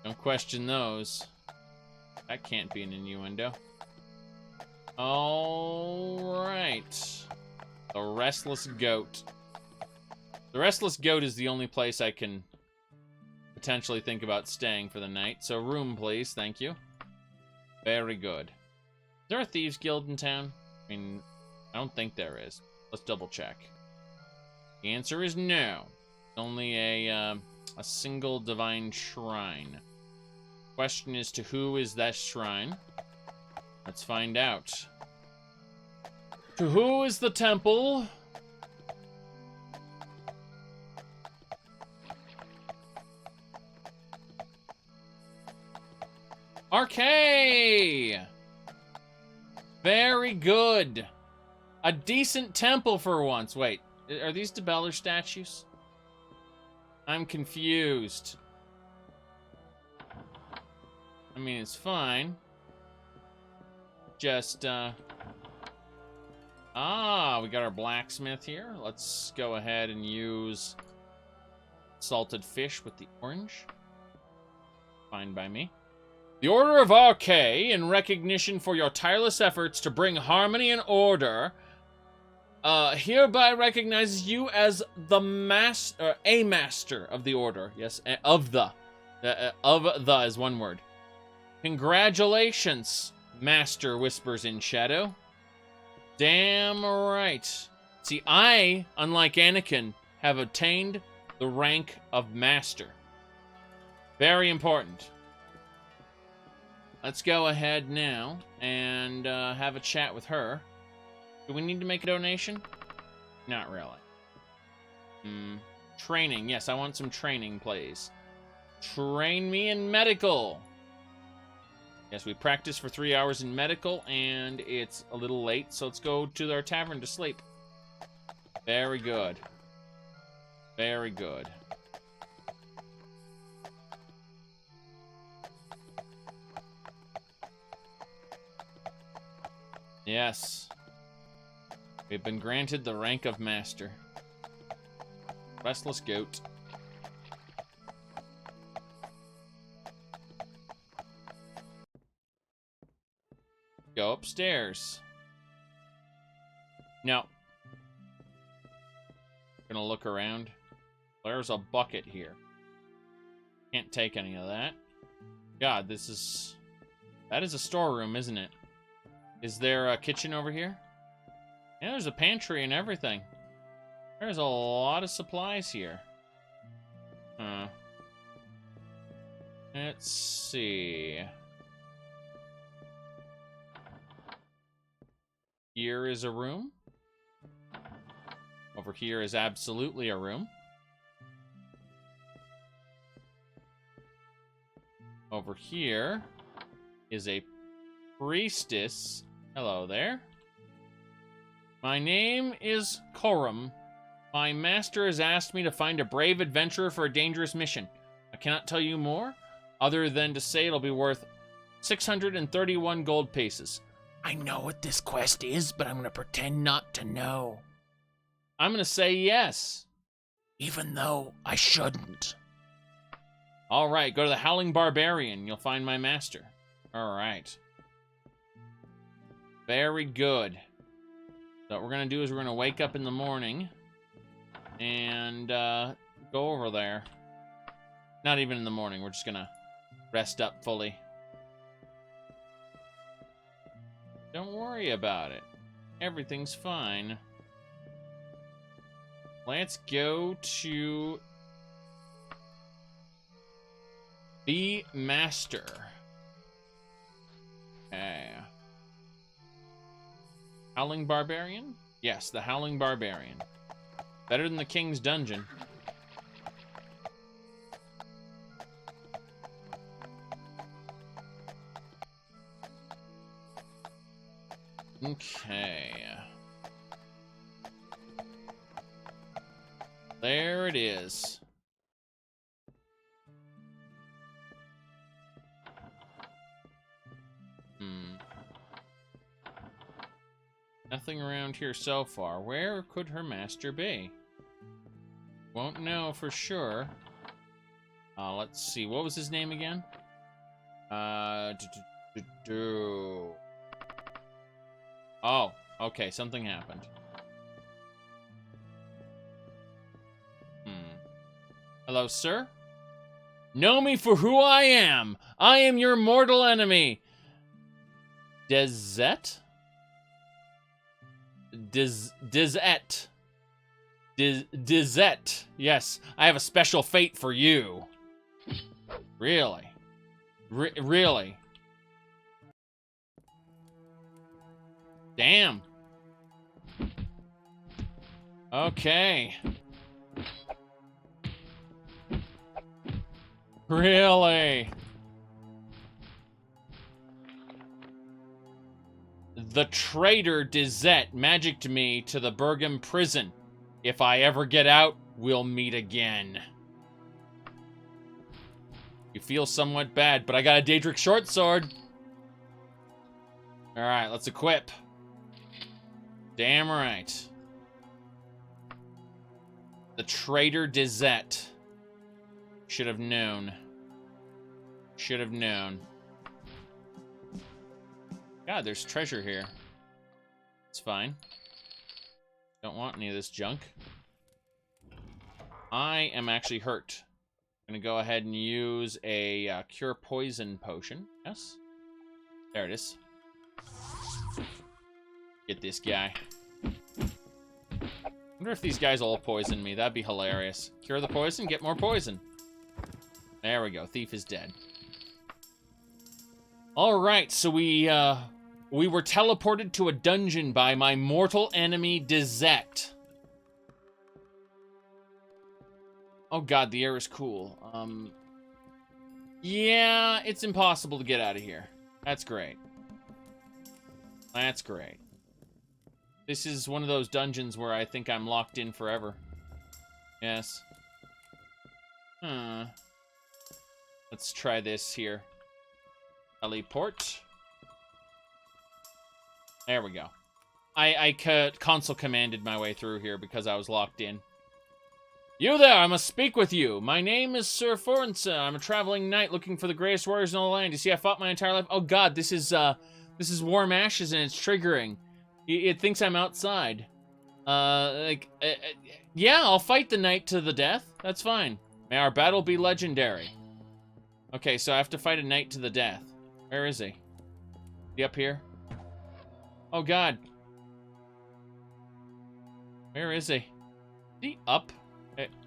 Don't question those. That can't be an innuendo. Alright. The Restless Goat. The Restless Goat is the only place I can potentially think about staying for the night. So room, please. Thank you. Very good. Is there a Thieves Guild in town? I mean, I don't think there is. Let's double check. The answer is no. Only a single divine shrine. Question is to who is that shrine? Let's find out. To who is the temple? Arcade! Very good. A decent temple for once. Wait, are these Debeller statues? I'm confused. I mean, it's fine. Just, we got our blacksmith here. Let's go ahead and use salted fish with the orange. Fine by me. The Order of RK, in recognition for your tireless efforts to bring harmony and order, hereby recognizes you as the a master of the order. Yes, of the is one word. Congratulations, Master whispers in shadow. Damn right. See, I, unlike Anakin, have attained the rank of Master. Very important. Let's go ahead now and have a chat with her. Do we need to make a donation? Not really. Training. Yes, I want some training, please. Train me in medical. Yes, we practiced for 3 hours in medical, and it's a little late, so let's go to our tavern to sleep. Very good. Very good. Yes. We've been granted the rank of Master. Restless Goat. Go upstairs. No. Gonna look around. There's a bucket here. Can't take any of that. God, that is a storeroom, isn't it? Is there a kitchen over here? Yeah, there's a pantry and everything. There's a lot of supplies here. Huh. Let's see. Here is a room. Over here is absolutely a room. Over here is a priestess. Hello there. My name is Corum. My master has asked me to find a brave adventurer for a dangerous mission. I cannot tell you more, other than to say it'll be worth 631 gold pieces. I know what this quest is, but I'm going to pretend not to know. I'm going to say yes. Even though I shouldn't. All right, go to the Howling Barbarian. You'll find my master. All right. Very good. So what we're going to do is we're going to wake up in the morning and go over there. Not even in the morning. We're just going to rest up fully. Don't worry about it. Everything's fine. Let's go to the master. Okay. Howling Barbarian? Yes, the Howling Barbarian. Better than the King's Dungeon. Okay. There it is. Nothing around here so far. Where could her master be? Won't know for sure. Let's see. What was his name again? Oh, okay. Something happened. Hello, sir? Know me for who I am. I am your mortal enemy. Dizette? Dizette. Dizette. Yes, I have a special fate for you. Really? Really? Damn. Okay. Really? The traitor Dizette magicked me to the Bergam prison. If I ever get out, we'll meet again. You feel somewhat bad, but I got a Daedric short sword. Alright, let's equip. Damn right. The traitor Dizette. Should have known. Should have known. God, there's treasure here. It's fine. Don't want any of this junk. I am actually hurt. I'm gonna go ahead and use a cure poison potion. Yes? There it is. Get this guy. Wonder if these guys all poison me. That'd be hilarious. Cure the poison, get more poison. There we go. Thief is dead. Alright, so we were teleported to a dungeon by my mortal enemy, Dizette. Oh god, the air is cool. Yeah, it's impossible to get out of here. That's great. That's great. This is one of those dungeons where I think I'm locked in forever. Yes. Let's try this here. Teleport. There we go. I console commanded my way through here because I was locked in. You there, I must speak with you. My name is Sir Forensa. I'm a traveling knight looking for the greatest warriors in all the land. You see, I fought my entire life. Oh god, this is Warm Ashes and it's triggering. It thinks I'm outside. Yeah, I'll fight the knight to the death. That's fine. May our battle be legendary. Okay, so I have to fight a knight to the death. Where is he? Is he up here? Oh god. Where is he? Is he up?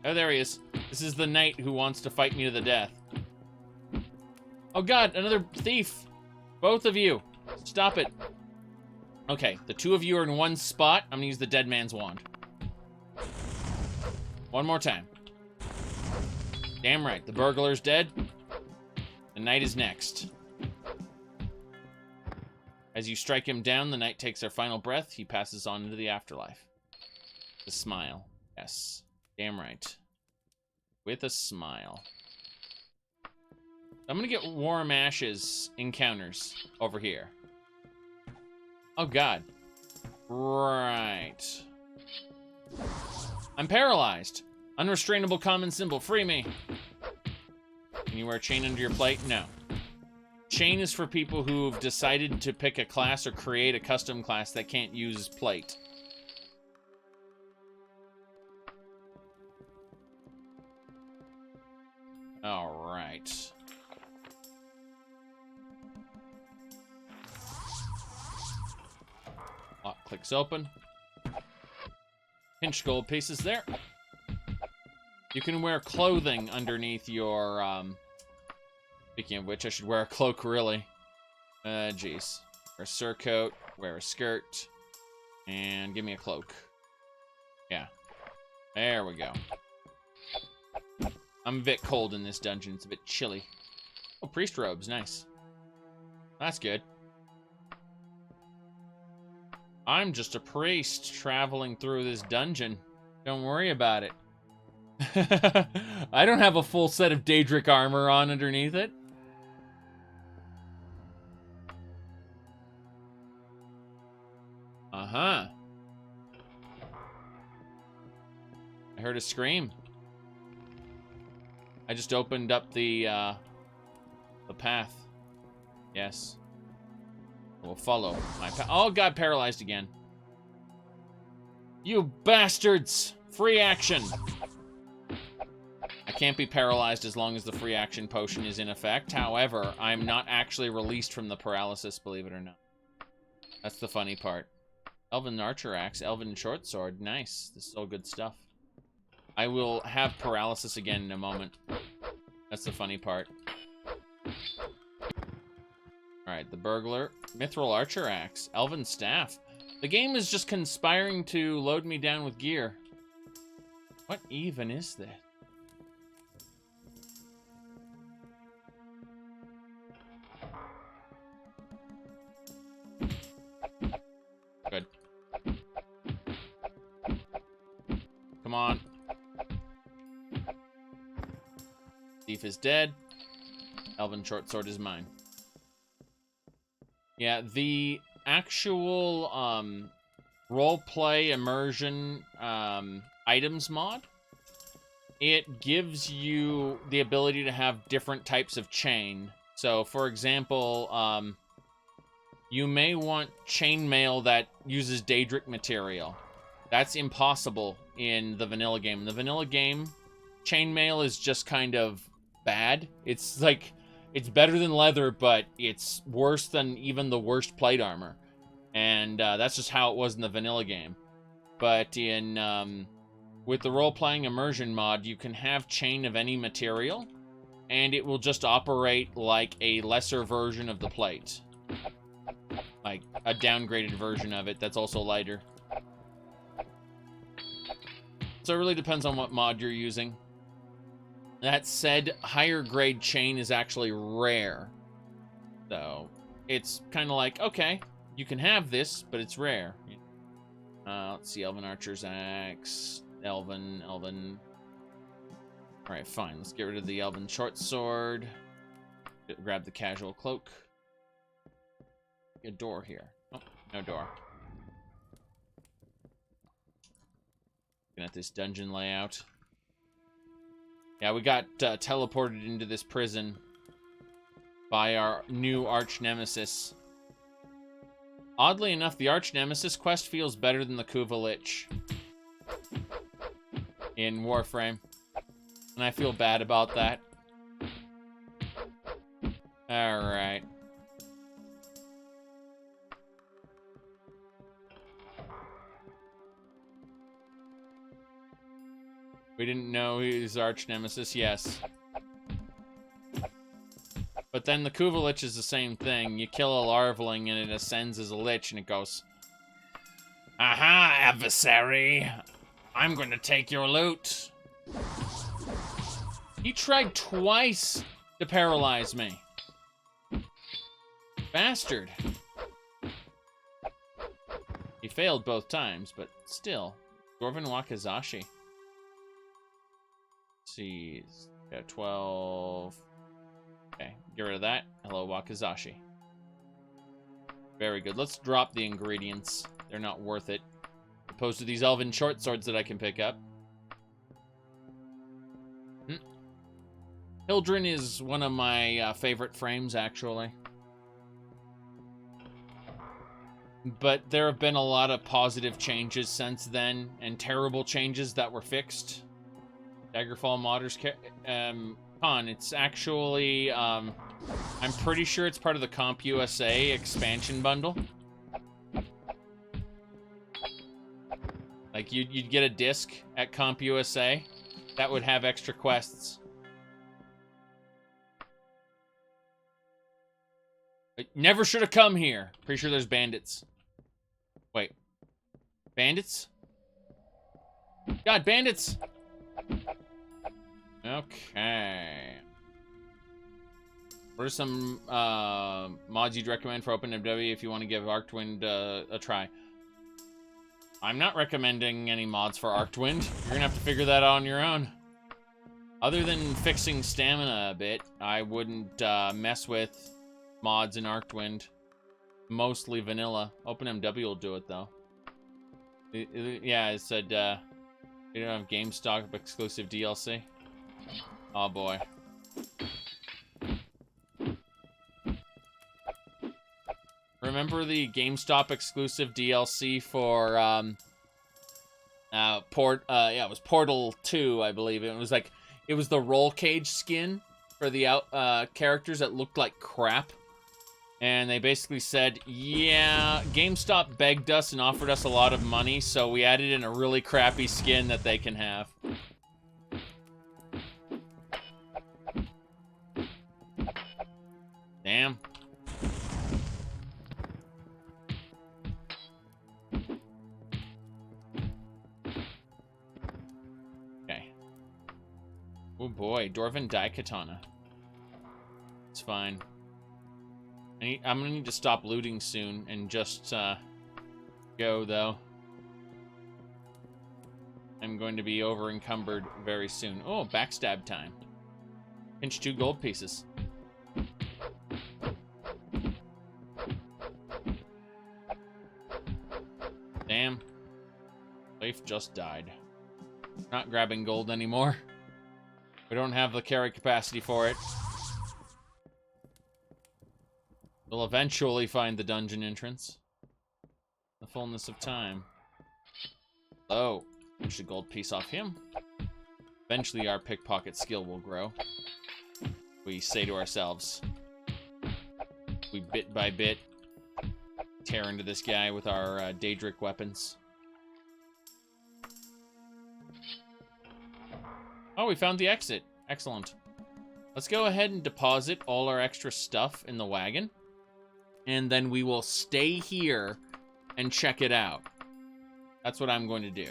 Oh, there he is. This is the knight who wants to fight me to the death. Oh god, another thief. Both of you. Stop it. Okay, the two of you are in one spot. I'm gonna use the dead man's wand. One more time. Damn right, the burglar's dead. The knight is next. As you strike him down, the knight takes their final breath. He passes on into the afterlife. The smile. Yes. Damn right. With a smile. I'm gonna get Warm Ashes encounters over here. Oh god. Right. I'm paralyzed. Unrestrainable common symbol. Free me. Can you wear a chain under your plate? No. Chain is for people who've decided to pick a class or create a custom class that can't use plate. Alright. Lock clicks open. Pinch gold pieces there. You can wear clothing underneath your, speaking of which, I should wear a cloak, really. Jeez. Wear a surcoat, wear a skirt, and give me a cloak. Yeah. There we go. I'm a bit cold in this dungeon. It's a bit chilly. Oh, priest robes. Nice. That's good. I'm just a priest traveling through this dungeon. Don't worry about it. I don't have a full set of Daedric armor on underneath it. Uh-huh. I heard a scream. I just opened up the path. Yes. We'll follow my path. Oh, God, paralyzed again. You bastards! Free action! I can't be paralyzed as long as the free action potion is in effect. However, I'm not actually released from the paralysis, believe it or not. That's the funny part. Elven Archer Axe, Elven Short Sword. Nice. This is all good stuff. I will have paralysis again in a moment. That's the funny part. Alright, the Burglar. Mithril Archer Axe, Elven Staff. The game is just conspiring to load me down with gear. What even is this? Good. Come on. Thief is dead. Elven Short Sword is mine. Yeah, the actual roleplay immersion items mod, it gives you the ability to have different types of chain. So, for example, you may want chainmail that uses Daedric material. That's impossible in the vanilla game. In the vanilla game, chainmail is just kind of bad. It's like, it's better than leather, but it's worse than even the worst plate armor. And that's just how it was in the vanilla game. But in with the role-playing immersion mod, you can have chain of any material, and it will just operate like a lesser version of the plate. Like a downgraded version of it that's also lighter. So it really depends on what mod you're using. That said, higher grade chain is actually rare. So it's kind of like, okay, you can have this, but it's rare. Let's see, Elven Archer's Axe. Elven. Alright, fine. Let's get rid of the Elven Short Sword. Grab the Casual Cloak. A door here. Oh, no door. Looking at this dungeon layout. Yeah, we got teleported into this prison by our new arch nemesis. Oddly enough, the arch nemesis quest feels better than the Kuva Lich in Warframe, and I feel bad about that. Alright. We didn't know he was arch nemesis, yes. But then the Kuva Lich is the same thing. You kill a larvaling and it ascends as a lich and it goes, "Aha, adversary! I'm going to take your loot." He tried twice to paralyze me. Bastard. He failed both times, but still. Dwarven Wakizashi. Let's see. Got 12. Okay, get rid of that. Hello, Wakizashi. Very good. Let's drop the ingredients. They're not worth it. Opposed to these elven short swords that I can pick up. Hildren is one of my favorite frames, actually. But there have been a lot of positive changes since then, and terrible changes that were fixed. Daggerfall modders con. It's actually, I'm pretty sure it's part of the Comp USA expansion bundle. Like, you'd get a disc at Comp USA that would have extra quests. I never should have come here. Pretty sure there's bandits. Wait. Bandits? God, bandits! Okay. What are some mods you'd recommend for OpenMW if you want to give Arctwind a try? I'm not recommending any mods for Arctwind. You're gonna have to figure that out on your own. Other than fixing stamina a bit, I wouldn't mess with mods in Arctwind. Mostly vanilla. OpenMW will do it, though. Yeah, it said we don't have GameStop exclusive DLC. Oh boy. Remember the GameStop exclusive DLC for it was Portal 2, I believe. It was like it was the roll cage skin for the characters that looked like crap. And they basically said, yeah, GameStop begged us and offered us a lot of money, so we added in a really crappy skin that they can have. Damn. Okay. Oh boy, Dwarven Daikatana. It's fine. I'm gonna need to stop looting soon and just go, though. I'm going to be over encumbered very soon. Oh, backstab time. Pinch 2 gold pieces. Damn. Leif just died. Not grabbing gold anymore. We don't have the carry capacity for it. We'll eventually find the dungeon entrance. The fullness of time. Oh, pinch a gold piece off him. Eventually our pickpocket skill will grow. We say to ourselves. We bit by bit tear into this guy with our Daedric weapons. Oh, we found the exit. Excellent. Let's go ahead and deposit all our extra stuff in the wagon. And then we will stay here and check it out. That's what I'm going to do.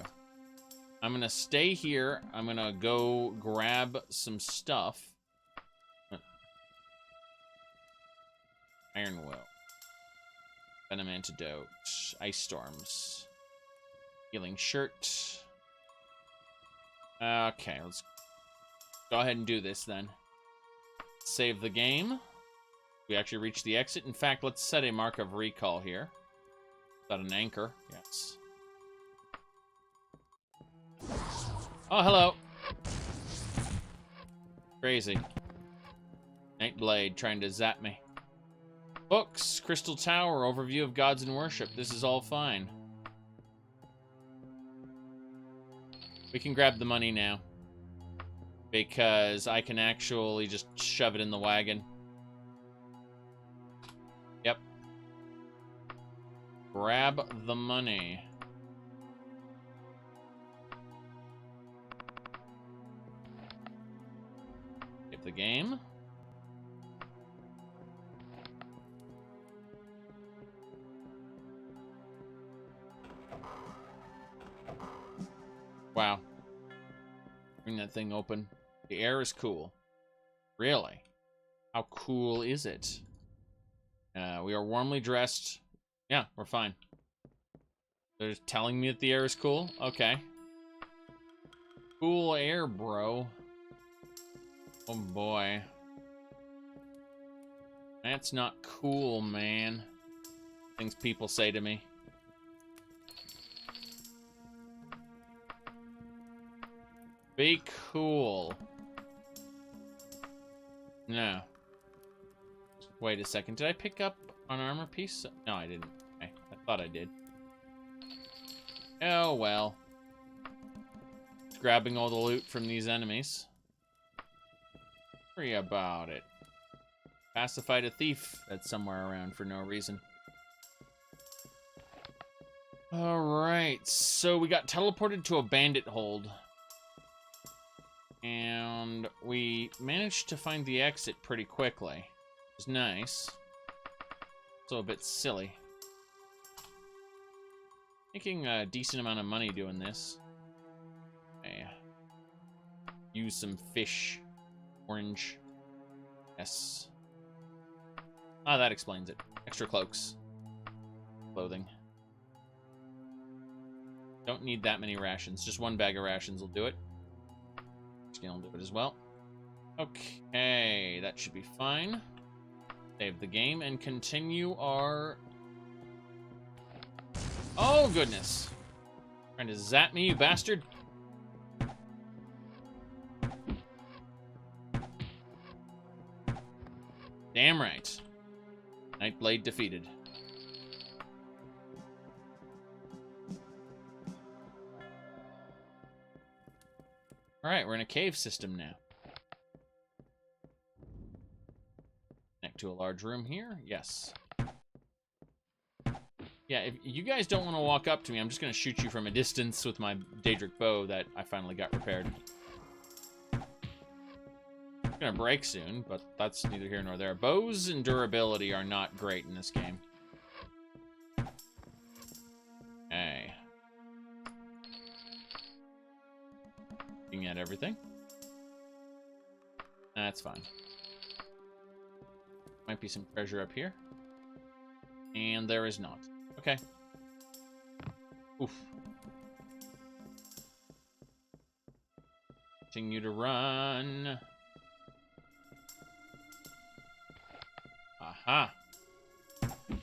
I'm going to stay here. I'm going to go grab some stuff. Iron Will. Venom Antidote. Ice Storms. Healing Shirt. Okay, let's go ahead and do this then. Save the game. We actually reached the exit. In fact, let's set a mark of recall here. Is that an anchor? Yes. Oh, hello. Crazy. Nightblade trying to zap me. Books, Crystal Tower, overview of gods and worship. This is all fine. We can grab the money now. Because I can actually just shove it in the wagon. Yep. Grab the money. Save the game. Wow. Bring that thing open. The air is cool. Really? How cool is it? We are warmly dressed. Yeah, we're fine. They're just telling me that the air is cool? Okay. Cool air, bro. Oh boy. That's not cool, man. Things people say to me. Be cool. No. Wait a second. Did I pick up an armor piece? No, I didn't. Okay. I thought I did. Oh, well. Just grabbing all the loot from these enemies. Worry about it. Pacified a thief that's somewhere around for no reason. Alright, so we got teleported to a bandit hold. And we managed to find the exit pretty quickly. It was nice. Also a bit silly. Making a decent amount of money doing this. Okay. Use some fish. Orange. Yes. Ah, that explains it. Extra cloaks. Clothing. Don't need that many rations. Just one bag of rations will do it. I'll do it as well. Okay, that should be fine. Save the game and continue our... Oh, goodness. Trying to zap me, you bastard. Damn right. Nightblade defeated. Alright, we're in a cave system now. Connect to a large room here? Yes. Yeah, if you guys don't want to walk up to me, I'm just going to shoot you from a distance with my Daedric bow that I finally got repaired. It's going to break soon, but that's neither here nor there. Bows and durability are not great in this game. Okay. Looking at everything. That's fine. Might be some treasure up here. And there is not. Okay. Oof. Continue to run. Aha.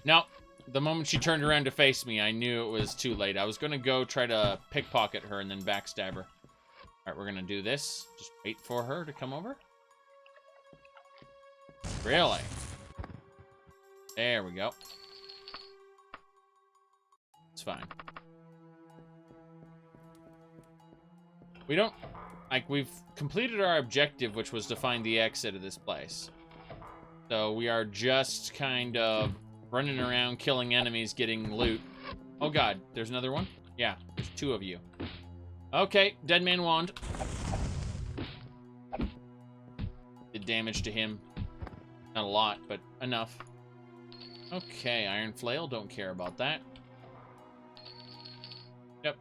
No. The moment she turned around to face me, I knew it was too late. I was going to go try to pickpocket her and then backstab her. Alright, we're going to do this. Just wait for her to come over. Really? There we go. It's fine. We don't... Like, we've completed our objective, which was to find the exit of this place. So we are just kind of running around, killing enemies, getting loot. Oh god, there's another one? Yeah, there's two of you. Okay, dead man wand. Did damage to him. Not a lot, but enough. Okay, iron flail, don't care about that. Yep.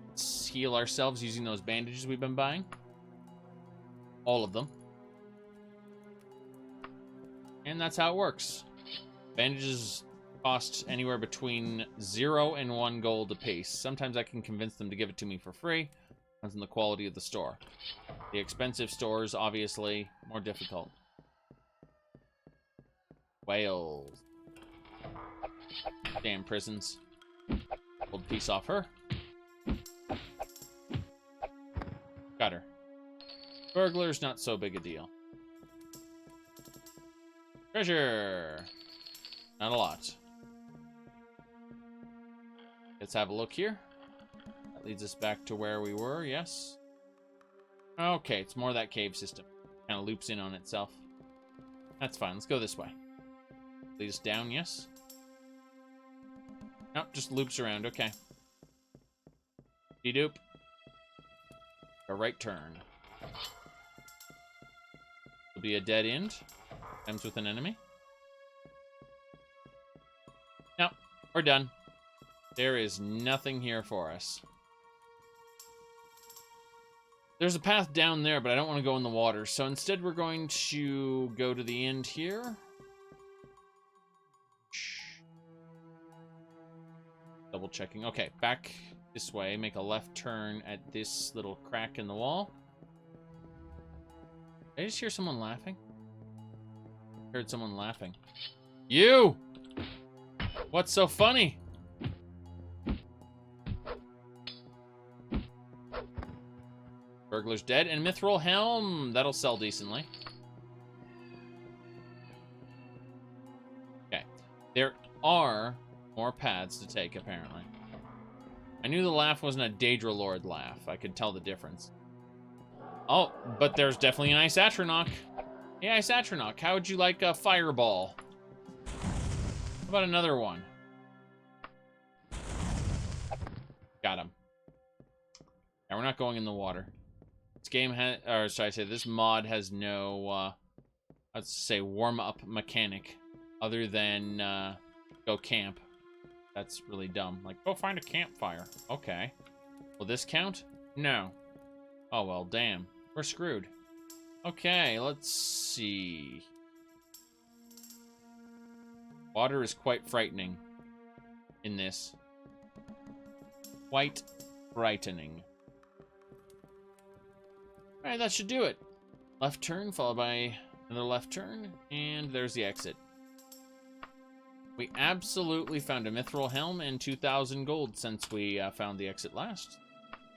Let's heal ourselves using those bandages we've been buying. All of them. And that's how it works. Bandages cost anywhere between 0 and 1 gold apiece. Sometimes I can convince them to give it to me for free. Depends on the quality of the store. The expensive stores, obviously, more difficult. Whales. Damn prisons. Gold piece off her. Got her. Burglar's not so big a deal. Treasure! Not a lot. Let's have a look here. That leads us back to where we were, yes. Okay, it's more of that cave system. Kind of loops in on itself. That's fine, let's go this way. Leads us down, yes? Nope, just loops around, okay. Doop. A right turn. Will be a dead end. Ends with an enemy. Nope, we're done. There is nothing here for us. There's a path down there, but I don't want to go in the water. So instead we're going to go to the end here. Double checking. Okay, back this way. Make a left turn at this little crack in the wall. Did I just hear someone laughing? I heard someone laughing. You! What's so funny? Burglar's dead. And Mithril Helm. That'll sell decently. Okay. There are more paths to take, apparently. I knew the laugh wasn't a Daedra Lord laugh. I could tell the difference. Oh, but there's definitely an Ice Atronach. Hey, Ice Atronach, how would you like a fireball? How about another one? Got him. Now we're not going in the water. This game has, or should I say, this mod has no, let's say, warm-up mechanic other than go camp. That's really dumb. Like, go find a campfire. Okay. Will this count? No. Oh, well, damn. We're screwed. Okay, let's see. Water is quite frightening in this. Quite frightening. Alright, that should do it. Left turn, followed by another left turn, and there's the exit. We absolutely found a mithril helm and 2,000 gold since we found the exit last.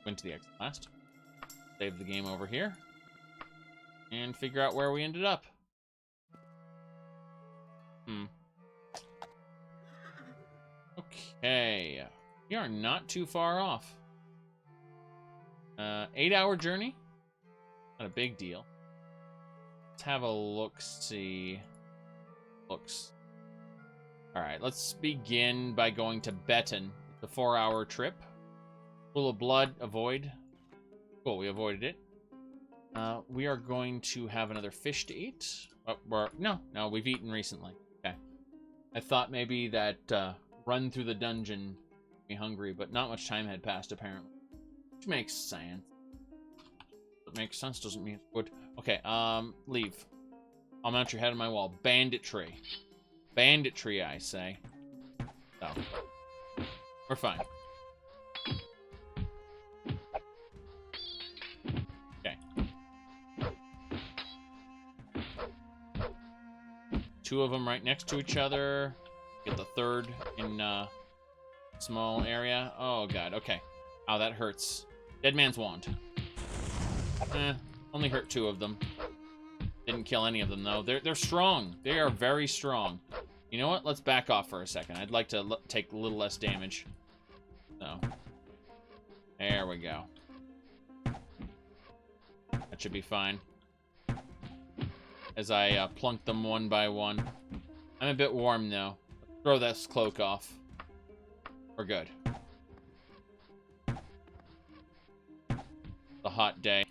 Went to the exit last. Save the game over here. And figure out where we ended up. Okay. We are not too far off. 8-hour journey. Not a big deal. Let's have a look-see. Looks. Alright, let's begin by going to Beton. The 4-hour trip. Pool of blood, avoid. Cool, we avoided it. We are going to have another fish to eat. Oh, no, we've eaten recently. Okay. I thought maybe that run through the dungeon made me hungry, but not much time had passed, apparently. Which makes sense. What makes sense doesn't mean it's good. Okay, leave. I'll mount your head on my wall. Banditry. Banditry, I say. So, we're fine. Okay. 2 of them right next to each other. Get the 3rd in small area. Oh god, okay. Oh, that hurts. Dead man's wand. Only hurt 2 of them. Didn't kill any of them though. They're strong. They are very strong. You know what? Let's back off for a second. I'd like to take a little less damage. So, there we go. That should be fine. As I plunk them one by one. I'm a bit warm though. Throw this cloak off. We're good. The hot day.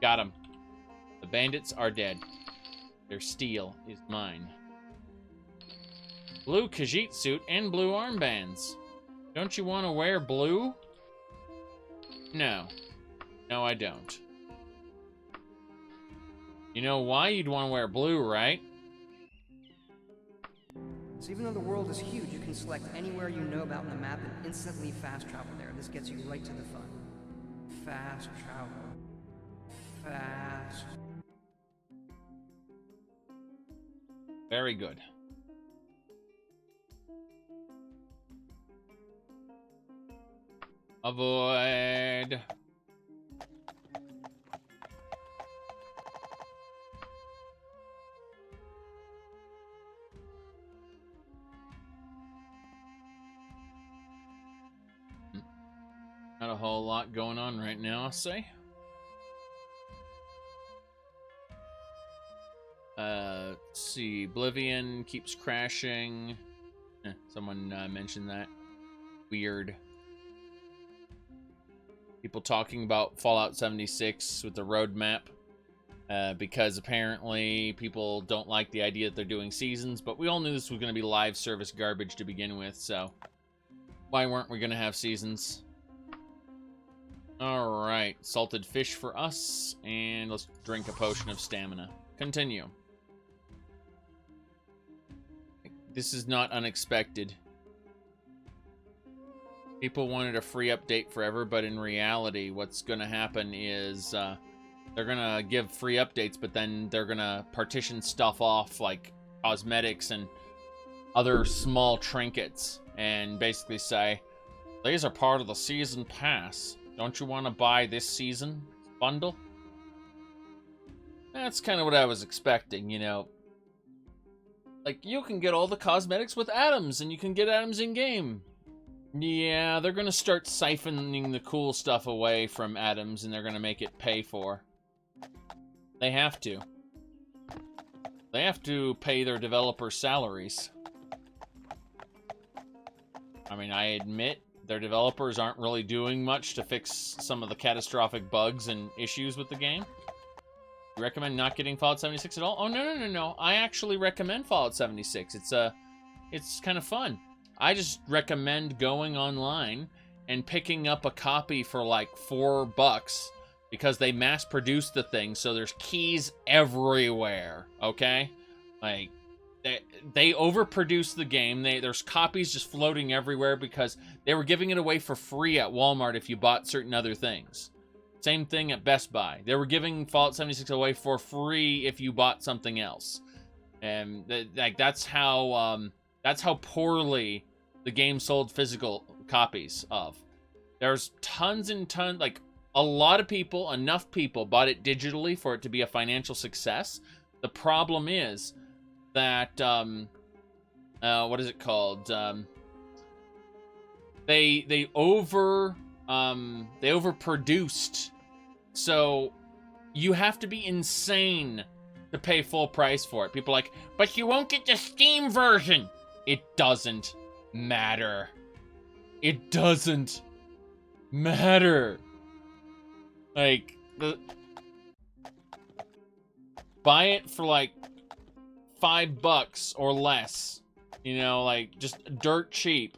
Got him. The bandits are dead. Their steel is mine. Blue Khajiit suit and blue armbands. Don't you want to wear blue? No. No, I don't. You know why you'd want to wear blue, right? So even though the world is huge, you can select anywhere you know about on the map and instantly fast travel there. This gets you right to the fun. Fast travel. Fast. Very good. Avoid. Not a whole lot going on right now, I'll say. Let's see. Oblivion keeps crashing. Someone mentioned that. Weird. People talking about Fallout 76 with the roadmap. Because apparently people don't like the idea that they're doing seasons, but we all knew this was going to be live service garbage to begin with, so why weren't we going to have seasons? Alright, salted fish for us, and let's drink a potion of stamina. Continue. This is not unexpected. People wanted a free update forever, but in reality, what's going to happen is they're going to give free updates, but then they're going to partition stuff off, like cosmetics and other small trinkets, and basically say, these are part of the season pass. Don't you want to buy this season bundle? That's kind of what I was expecting, you know. Like, you can get all the cosmetics with atoms, and you can get atoms in-game. Yeah, they're going to start siphoning the cool stuff away from atoms, and they're going to make it pay for. They have to. They have to pay their developers' salaries. I mean, I admit their developers aren't really doing much to fix some of the catastrophic bugs and issues with the game. You recommend not getting Fallout 76 at all? Oh, no. I actually recommend Fallout 76. It's kind of fun. I just recommend going online and picking up a copy for like $4 because they mass-produce the thing, so there's keys everywhere, okay? Like, they overproduce the game. There's copies just floating everywhere because they were giving it away for free at Walmart if you bought certain other things. Same thing at Best Buy. They were giving Fallout 76 away for free if you bought something else. And that's how poorly the game sold physical copies of. There's tons and tons, like a lot of people, enough people bought it digitally for it to be a financial success. The problem is that what is it called? They overproduced. So you have to be insane to pay full price for it. People are like, but you won't get the Steam version. It doesn't matter. It doesn't matter. Like, buy it for like $5 or less. You know, like just dirt cheap.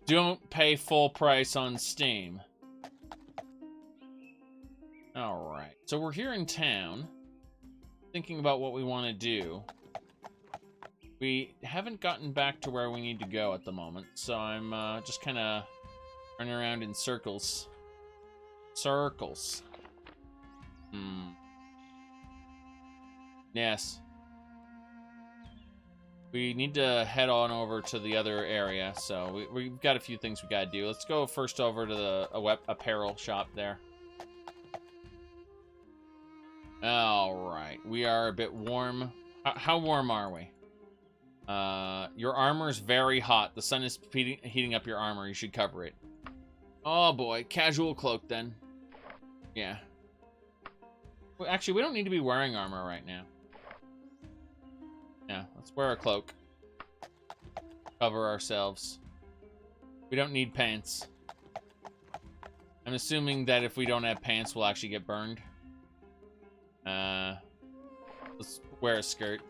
Don't pay full price on Steam. Alright, so we're here in town, thinking about what we want to do. We haven't gotten back to where we need to go at the moment, so I'm just kind of running around in circles. Circles. Yes. We need to head on over to the other area, so we've got a few things we gotta do. Let's go first over to the apparel shop there. Alright, we are a bit warm. How warm are we? Your armor's very hot. The sun is heating up your armor. You should cover it. Oh boy, casual cloak then. Yeah. Well, actually, we don't need to be wearing armor right now. Yeah, let's wear a cloak. Cover ourselves. We don't need pants. I'm assuming that if we don't have pants, we'll actually get burned. Let's wear a skirt.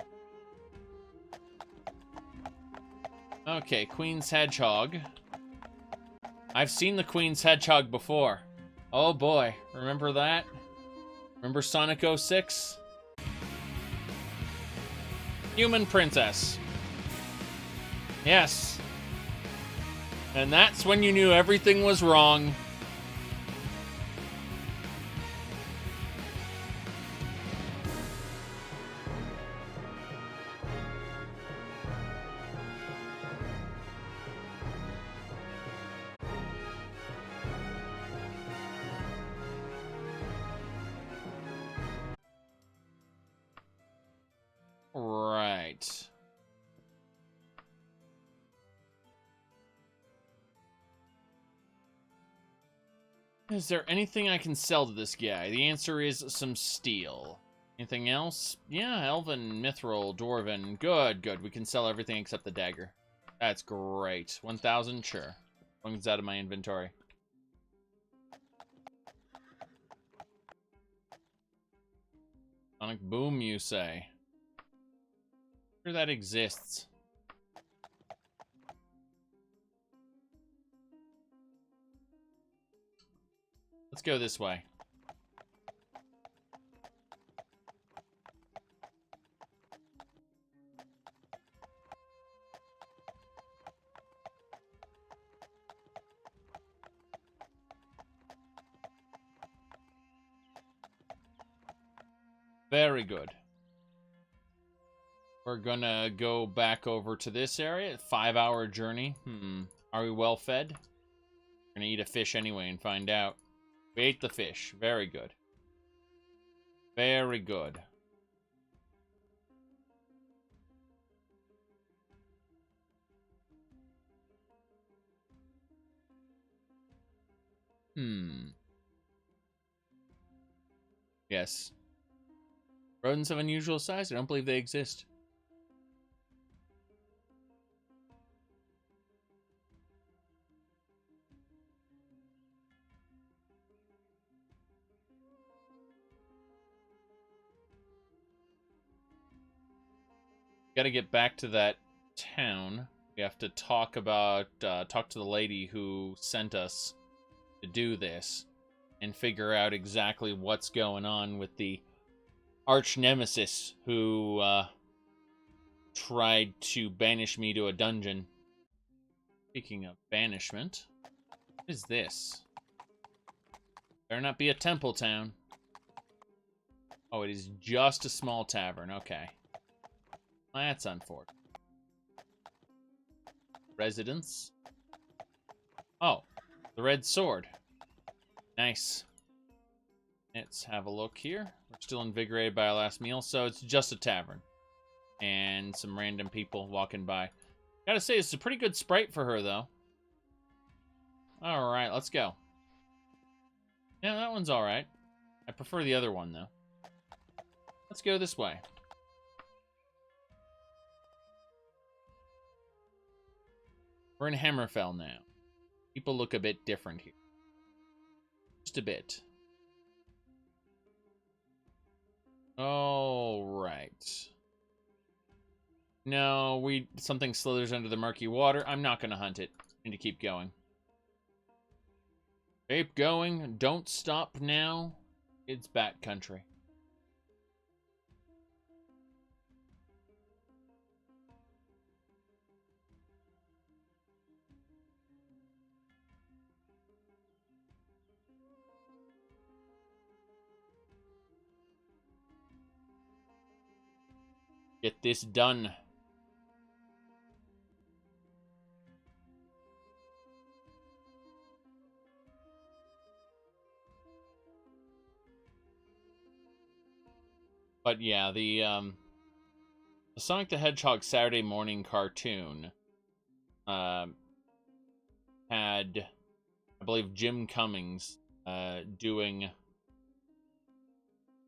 Okay, Queen's Hedgehog. I've seen the Queen's Hedgehog before. Oh boy, remember that? Remember Sonic 06? Human Princess. Yes. And that's when you knew everything was wrong. Right. Is there anything I can sell to this guy? The answer is some steel. Anything else? Yeah, Elven, Mithril, Dwarven. Good, good. We can sell everything except the dagger. That's great. 1,000? Sure. As long as it's out of my inventory. Sonic Boom, you say? Sure that exists. Let's go this way. Very good. We're gonna go back over to this area. 5-hour journey. Are we well fed? We're gonna eat a fish anyway and find out. We ate the fish. Very good. Very good. Yes. Rodents of unusual size? I don't believe they exist. Gotta get back to that town. We have to talk about, talk to the lady who sent us to do this and figure out exactly what's going on with the arch nemesis who tried to banish me to a dungeon. Speaking of banishment, What is this? Better not be a temple town. Oh, it is just a small tavern. Okay. That's unfortunate. Residence. Oh, the red sword. Nice. Let's have a look here. We're still invigorated by our last meal, so it's just a tavern. And some random people walking by. Gotta say, it's a pretty good sprite for her, though. Alright, let's go. Yeah, that one's alright. I prefer the other one, though. Let's go this way. We're in Hammerfell now. People look a bit different here. Just a bit. Oh, right. No, something slithers under the murky water. I'm not going to hunt it. I need to keep going. Keep going. Don't stop now. It's backcountry. Get this done. But yeah, the Sonic the Hedgehog Saturday morning cartoon had, I believe, Jim Cummings doing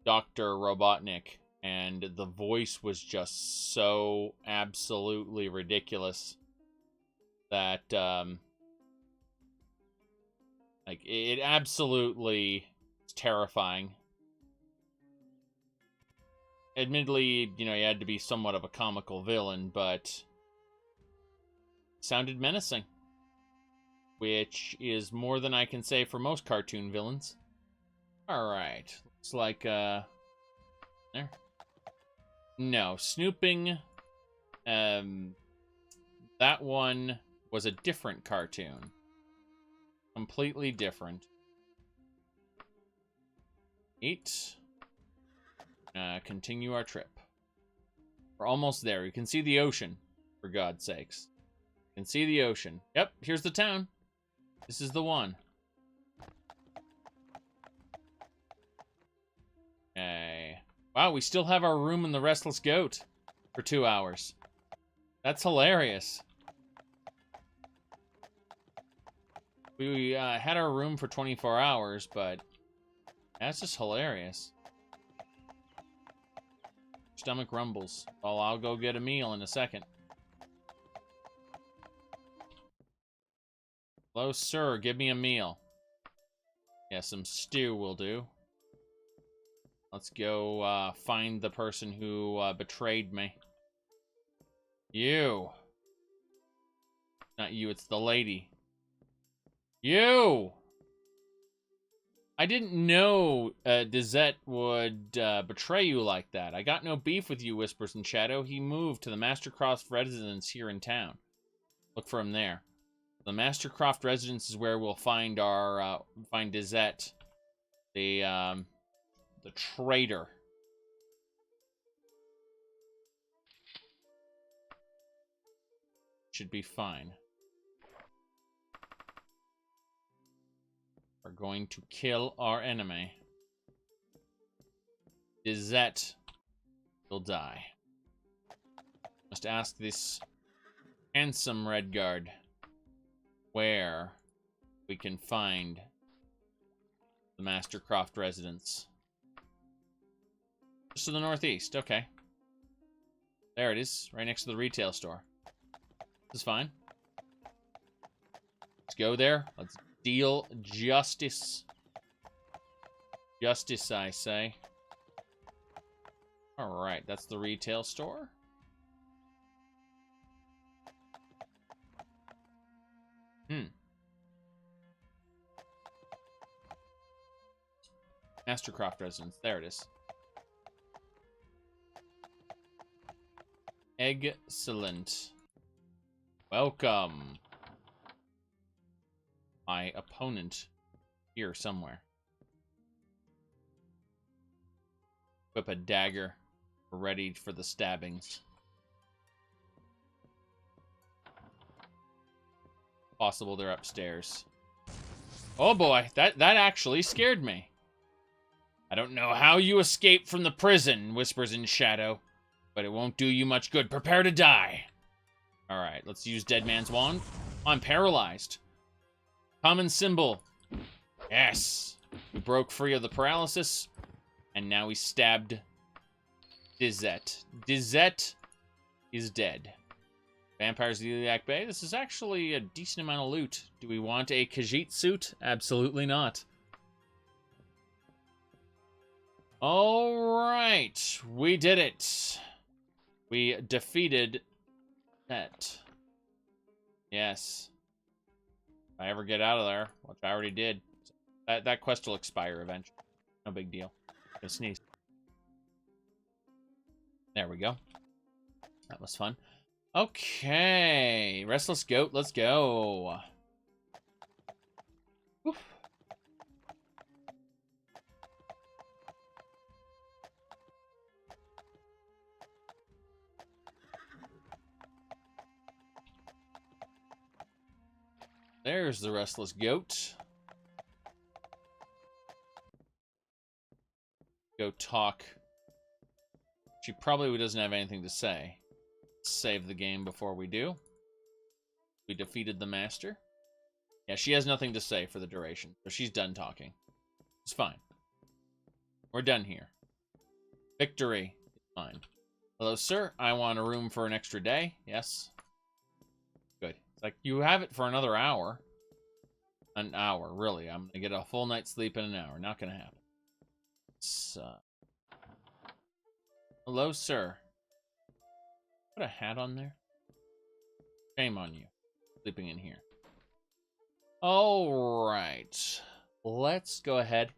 Dr. Robotnik, and the voice was just so absolutely ridiculous that like it absolutely is terrifying. Admittedly, you know, he had to be somewhat of a comical villain, but sounded menacing, which is more than I can say for most cartoon villains. All right, looks like there. No, snooping. That one was a different cartoon, completely different. 8. Continue our trip. We're almost there. You can see the ocean, for God's sakes. You can see the ocean. Yep, here's the town. This is the one. Okay. Wow, we still have our room in the Restless Goat for 2 hours. That's hilarious. We had our room for 24 hours, but that's just hilarious. Stomach rumbles. Well, I'll go get a meal in a second. Hello, sir. Give me a meal. Yeah, some stew will do. Let's go find the person who betrayed me. You. Not you, it's the lady. You! I didn't know Dizette would betray you like that. I got no beef with you, Whispers in Shadow. He moved to the Mastercroft residence here in town. Look for him there. The Mastercroft residence is where we'll find our find Dizette, the traitor. Should be fine. We're going to kill our enemy. Dizette will die. Must ask this handsome Redguard where we can find the Mastercroft residence. Just to the northeast, okay. There it is, right next to the retail store. This is fine. Let's go there. Let's deal justice. Justice, I say. Alright, that's the retail store. Mastercroft residence. There it is. Excellent. Welcome. my opponent here somewhere. Equip a dagger. We're ready for the stabbings. Possible they're upstairs. Oh boy, that actually scared me. I don't know how you escaped from the prison, whispers in shadow, but it won't do you much good. Prepare to die. Alright, let's use Dead Man's Wand. I'm paralyzed. Common symbol. Yes. We broke free of the paralysis, and now we stabbed Dizette. Dizette is dead. Vampires of the Iliac Bay. This is actually a decent amount of loot. Do we want a Khajiit suit? Absolutely not. Alright. We did it. We defeated Pet. Yes. If I ever get out of there, which I already did, that quest will expire eventually. No big deal. Gonna sneeze. There we go. That was fun. Okay. Restless Goat, let's go. Whew. There's the Restless Goat. Go talk. She probably doesn't have anything to say. Save the game before we do. We defeated the master. Yeah, she has nothing to say for the duration, so she's done talking. It's fine. We're done here. Victory. Fine. Hello, sir. I want a room for an extra day. Yes. Good. It's like, you have it for another hour. An hour, really. I'm gonna get a full night's sleep in an hour. Not gonna happen. Hello, sir. Put a hat on there. Shame on you. Sleeping in here. Alright. Let's go ahead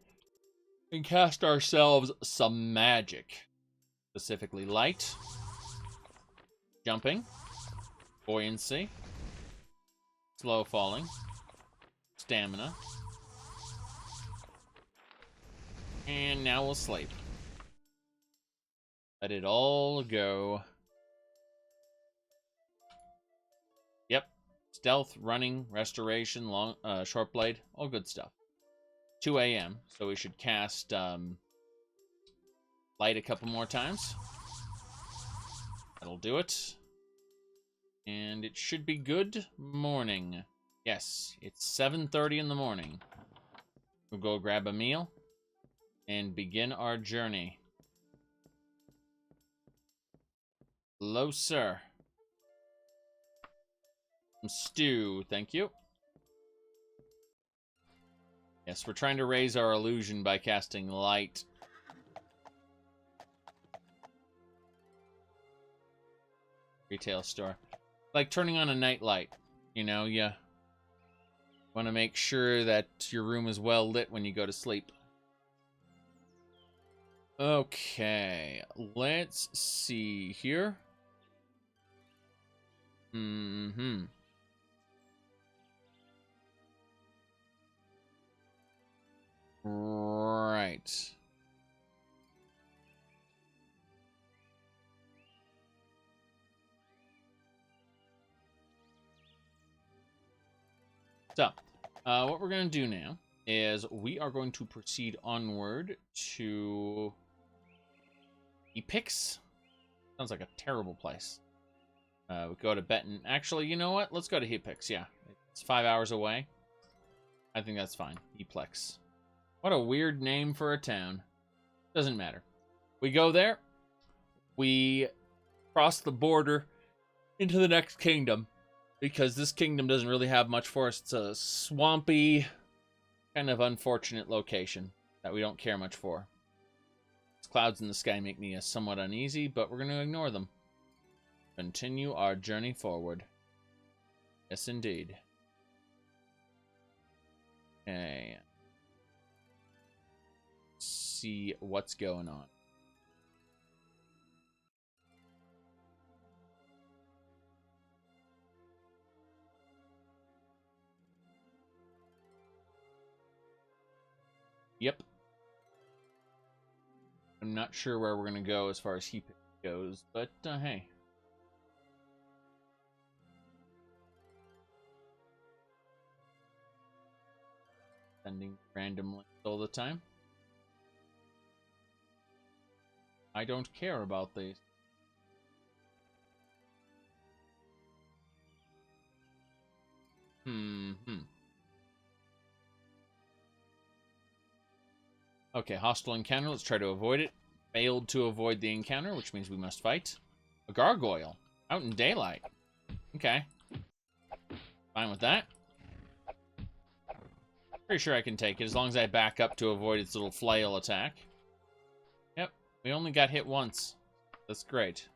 and cast ourselves some magic. Specifically light. Jumping. Buoyancy. Slow falling. Stamina. And now we'll sleep. Let it all go. Yep. Stealth, running, restoration, long, short blade, all good stuff. 2 a.m. So we should cast light a couple more times. That'll do it. And it should be good morning. Yes, it's 7:30 in the morning. We'll go grab a meal and begin our journey. Hello, sir. Some stew, thank you. Yes, we're trying to raise our illusion by casting light. Retail store. Like turning on a night light. You know, you want to make sure that your room is well lit when you go to sleep. Okay, let's see here. Right. So, what we're going to do now is we are going to proceed onward to Epix. Sounds like a terrible place. We go to Benton. Actually, you know what? Let's go to Epix, yeah. It's 5 hours away. I think that's fine. Eplex. What a weird name for a town. Doesn't matter. We go there. We cross the border into the next kingdom. Because this kingdom doesn't really have much for us. It's a swampy, kind of unfortunate location that we don't care much for. Clouds in the sky make me somewhat uneasy, but we're going to ignore them. Continue our journey forward. Yes, indeed. Okay. See what's going on. Yep. I'm not sure where we're going to go as far as heap goes, but hey. Sending random links all the time. I don't care about these. Okay, hostile encounter. Let's try to avoid it. Failed to avoid the encounter, which means we must fight. A gargoyle. Out in daylight. Okay. Fine with that. Pretty sure I can take it as long as I back up to avoid its little flail attack. Yep. We only got hit once. That's great.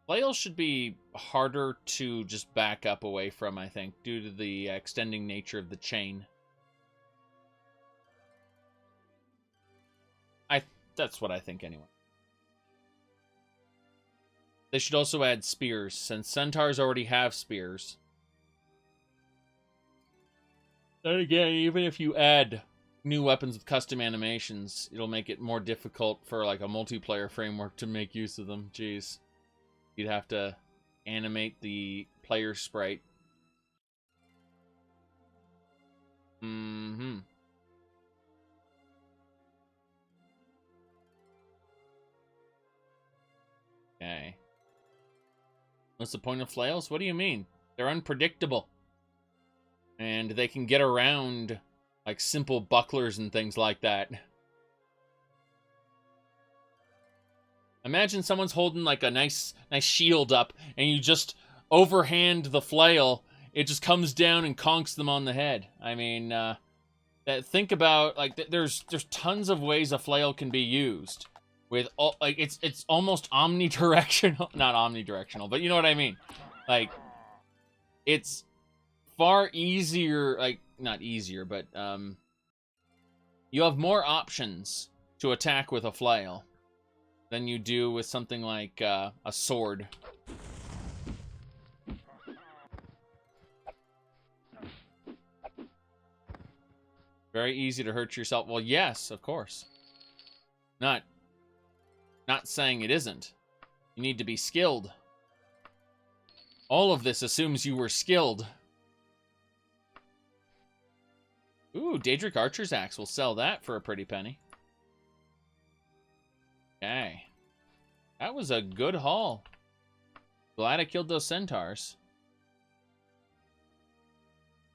Flails should be harder to just back up away from, I think, due to the extending nature of the chain. That's what I think anyway. They should also add spears, since centaurs already have spears. And again, even if you add new weapons with custom animations, it'll make it more difficult for like a multiplayer framework to make use of them. Jeez. You'd have to animate the player sprite. Okay. What's the point of flails? What do you mean? They're unpredictable. And they can get around like simple bucklers and things like that. Imagine someone's holding like a nice shield up and you just overhand the flail. It just comes down and conks them on the head. I mean, think about like there's tons of ways a flail can be used. With all like it's almost omnidirectional, not omnidirectional, but you know what I mean. Like it's far easier, like not easier, but you have more options to attack with a flail than you do with something like a sword. Very easy to hurt yourself. Well, yes, of course. Not saying it isn't. You need to be skilled. All of this assumes you were skilled. Ooh, Daedric Archer's Axe. We'll sell that for a pretty penny. Okay. That was a good haul. Glad I killed those centaurs.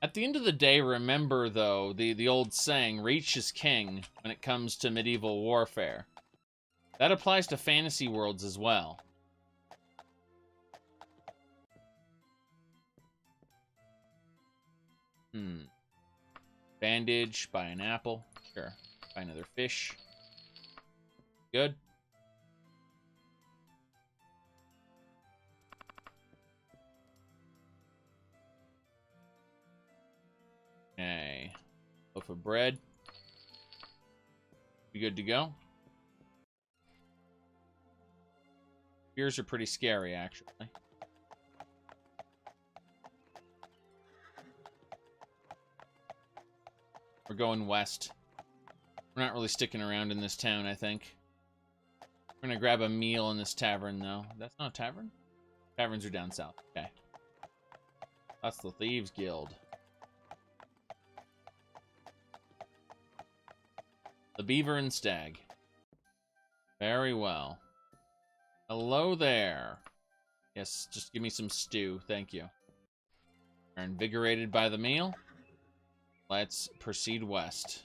At the end of the day, remember, though, the old saying, reach is king when it comes to medieval warfare. That applies to fantasy worlds as well. Bandage, buy an apple. Sure. Buy another fish. Good. Okay. Loaf of bread. Be good to go. Spears are pretty scary, actually. We're going west. We're not really sticking around in this town, I think. We're gonna grab a meal in this tavern, though. That's not a tavern? Taverns are down south. Okay. That's the Thieves Guild. The Beaver and Stag. Very well. Hello there. Yes, just give me some stew. Thank you. Are invigorated by the meal. Let's proceed west.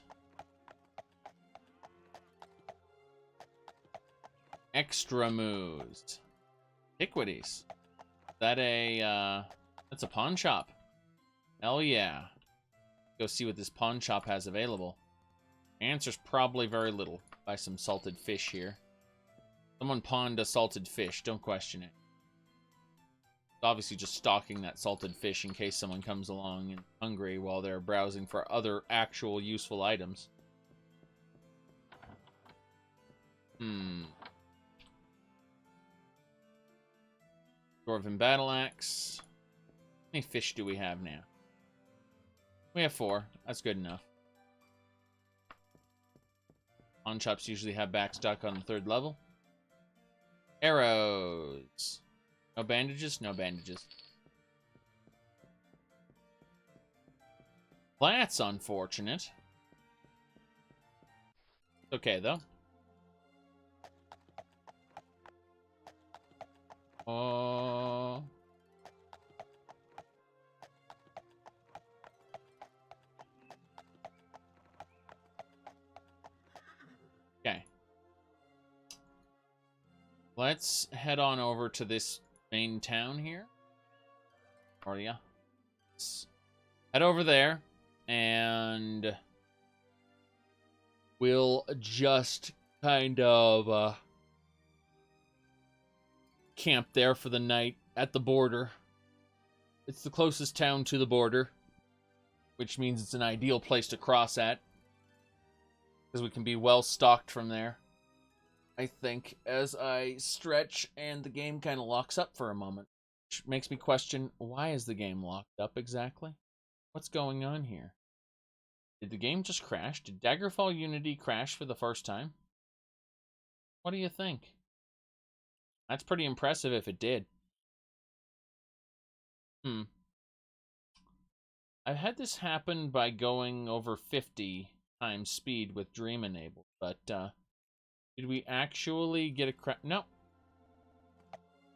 Extra moves. Antiquities. Is that a, that's a pawn shop. Hell yeah. Go see what this pawn shop has available. Answer's probably very little. Buy some salted fish here. Someone pawned a salted fish. Don't question it. It's obviously just stocking that salted fish in case someone comes along and hungry while they're browsing for other actual useful items. Dwarven battle axe. How many fish do we have now? We have 4. That's good enough. Pawn shops usually have backstock on the 3rd level. Arrows. No bandages? No bandages. That's unfortunate. Okay, though. Oh. Okay. Let's head on over to this main town here. Or yeah. Let's head over there and we'll just kind of camp there for the night at the border. It's the closest town to the border, which means it's an ideal place to cross at, because we can be well stocked from there. I think, as I stretch and the game kind of locks up for a moment, which makes me question, why is the game locked up exactly? What's going on here? Did the game just crash? Did Daggerfall Unity crash for the first time? What do you think? That's pretty impressive if it did. I've had this happen by going over 50 times speed with Dream enabled, but did we actually get a crash? No.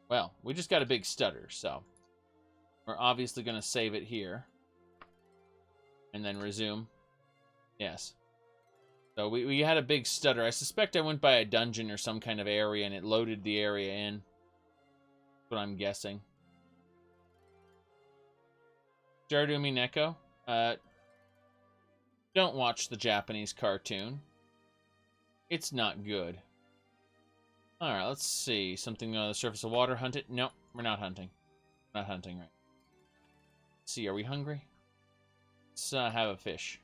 Well, we just got a big stutter, so we're obviously going to save it here and then resume. Yes. So we had a big stutter. I suspect I went by a dungeon or some kind of area and it loaded the area in. That's what I'm guessing. Jaradumi Neko, don't watch the Japanese cartoon. It's not good. Alright, let's see. Something on the surface of water. Hunt it? No, we're not hunting. We're not hunting, right? Let's see, are we hungry? Let's have a fish.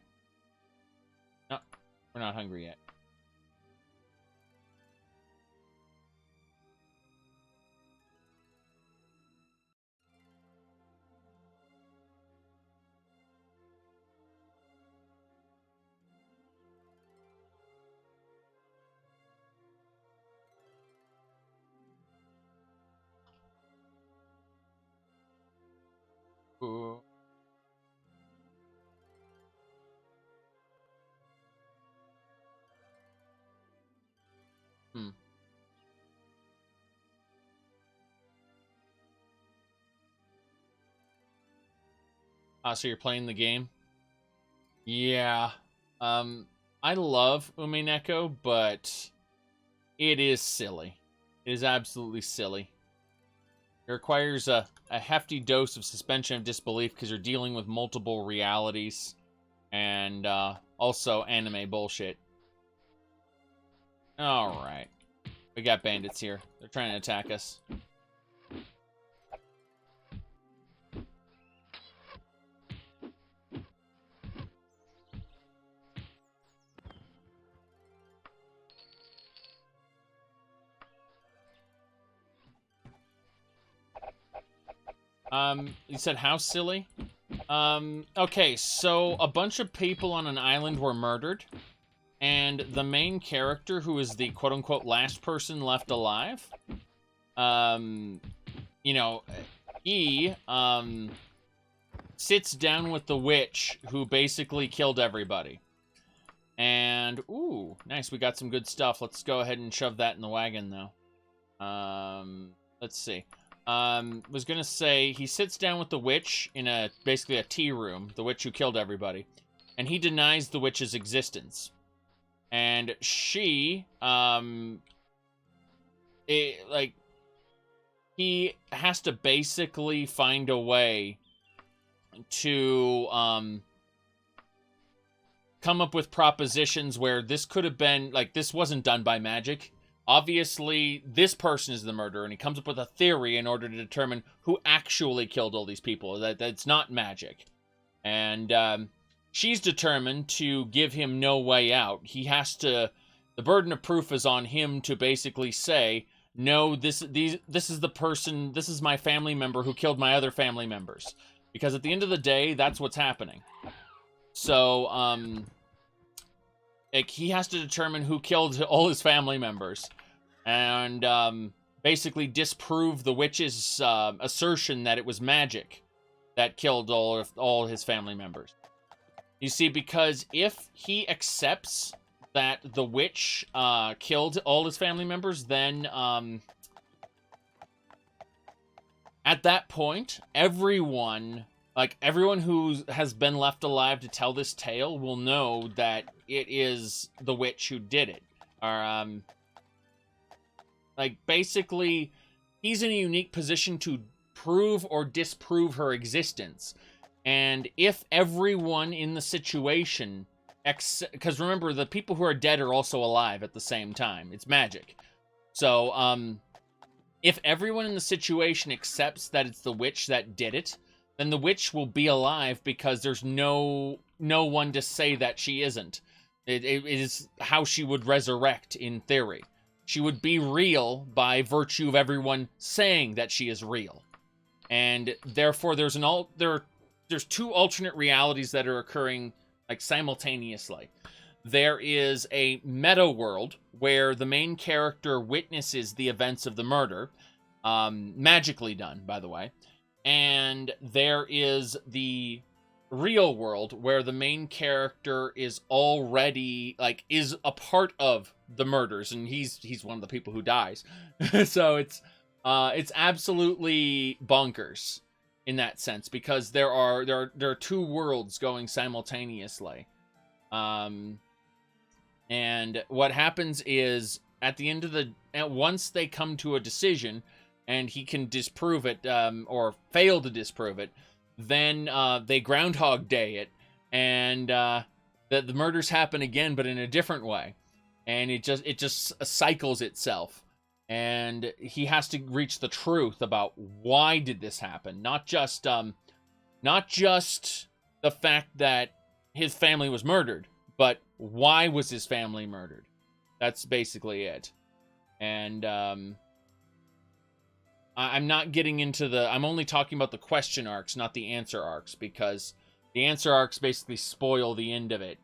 No, we're not hungry yet. Ooh. So you're playing the game? Yeah. I love Umineko, but it is silly. It is absolutely silly. It requires a hefty dose of suspension of disbelief because you're dealing with multiple realities and also anime bullshit. Alright. We got bandits here. They're trying to attack us. You said how silly? Okay, so a bunch of people on an island were murdered, and the main character, who is the quote-unquote last person left alive, you know, he, sits down with the witch who basically killed everybody. And, ooh, nice, we got some good stuff. Let's go ahead and shove that in the wagon, though. Let's see. Was gonna say, he sits down with the witch in basically a tea room, the witch who killed everybody, and he denies the witch's existence. And she, he has to basically find a way to, come up with propositions where this could have been, like, this wasn't done by magic. Obviously, this person is the murderer, and he comes up with a theory in order to determine who actually killed all these people, that it's not magic. And she's determined to give him no way out. He has to, the burden of proof is on him to basically say, no, this is the person, this is my family member who killed my other family members. Because at the end of the day, that's what's happening. So, like, he has to determine who killed all his family members. And, basically disprove the witch's, assertion that it was magic that killed all his family members. You see, because if he accepts that the witch, killed all his family members, then, at that point, everyone who has been left alive to tell this tale will know that it is the witch who did it. Or, like, basically, he's in a unique position to prove or disprove her existence. And if everyone in the situation, because remember, the people who are dead are also alive at the same time. It's magic. So, if everyone in the situation accepts that it's the witch that did it, then the witch will be alive because there's no one to say that she isn't. It is how she would resurrect, in theory. She would be real by virtue of everyone saying that she is real. And therefore, there's two alternate realities that are occurring, like, simultaneously. There is a meta world where the main character witnesses the events of the murder, magically done, by the way. And there is the real world where the main character is already, like, is a part of the murders, and he's one of the people who dies. So it's absolutely bonkers in that sense, because there are two worlds going simultaneously. And what happens is, at the end of once they come to a decision, and he can disprove it, or fail to disprove it, then they Groundhog Day it, and the murders happen again, but in a different way, and it just cycles itself, and he has to reach the truth about why did this happen, not just the fact that his family was murdered, but why was his family murdered? That's basically it. And I'm not getting into I'm only talking about the question arcs, not the answer arcs, because the answer arcs basically spoil the end of it.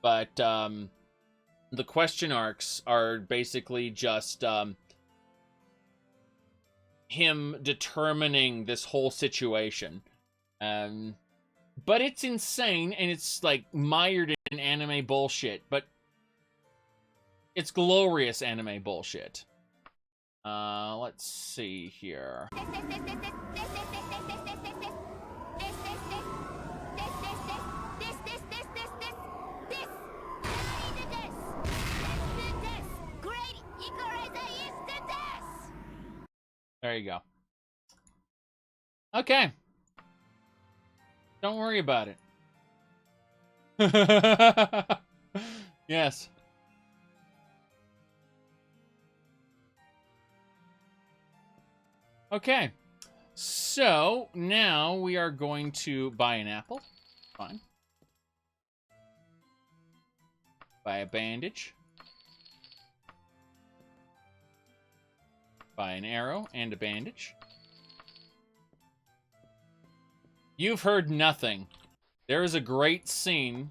But the question arcs are basically just him determining this whole situation. But it's insane, and it's, like, mired in anime bullshit, but it's glorious anime bullshit. Let's see here. There you go. Okay. Don't worry about it. Yes. Okay. So, now we are going to buy an apple. Fine. Buy a bandage. Buy an arrow and a bandage. You've heard nothing. There is a great scene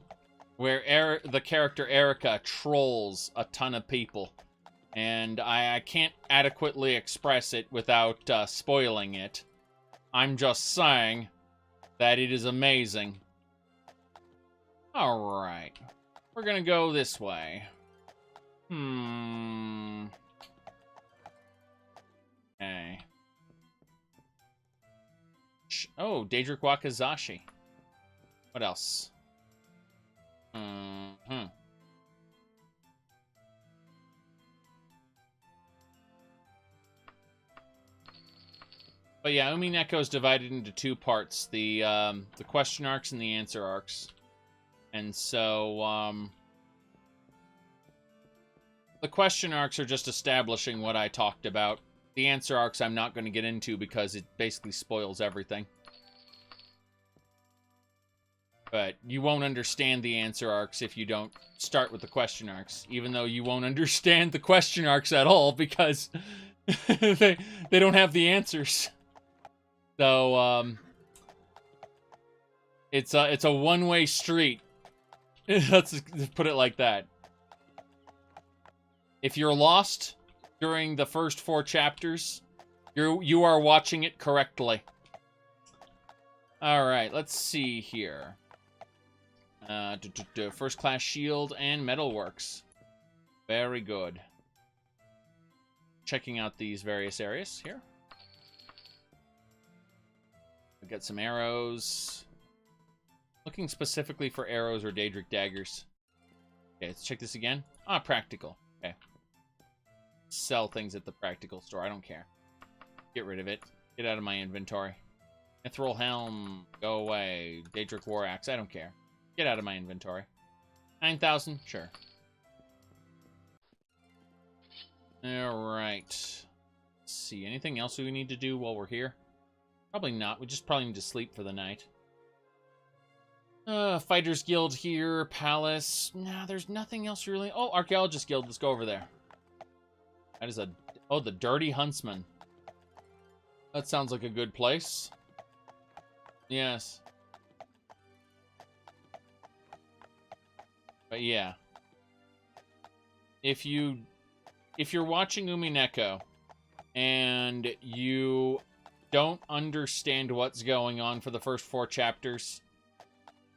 where the character Erica trolls a ton of people. And I can't adequately express it without spoiling it. I'm just saying that it is amazing. Alright. We're gonna go this way. Okay. Oh, Daedric Wakazashi. What else? But yeah, Umi Neko is divided into two parts: the question arcs and the answer arcs. And so the question arcs are just establishing what I talked about. The answer arcs I'm not going to get into because it basically spoils everything. But you won't understand the answer arcs if you don't start with the question arcs, even though you won't understand the question arcs at all because they don't have the answers. So, It's a one-way street. Let's put it like that. If you're lost during the first 4 chapters, you are watching it correctly. All right, let's see here. First class shield and metalworks. Very good. Checking out these various areas here. We've got some arrows. Looking specifically for arrows or Daedric daggers. Okay, let's check this again. Ah, practical. Okay. Sell things at the practical store. I don't care. Get rid of it. Get out of my inventory. Mithril helm. Go away. Daedric war axe. I don't care. Get out of my inventory. 9,000? Sure. Alright. Let's see. Anything else we need to do while we're here? Probably not. We just probably need to sleep for the night. Fighters Guild here. Palace. Nah, there's nothing else really. Oh, Archaeologist Guild. Let's go over there. That is a... Oh, the Dirty Huntsman. That sounds like a good place. Yes. But yeah. If you're watching Umineko and you don't understand what's going on for the first 4 chapters,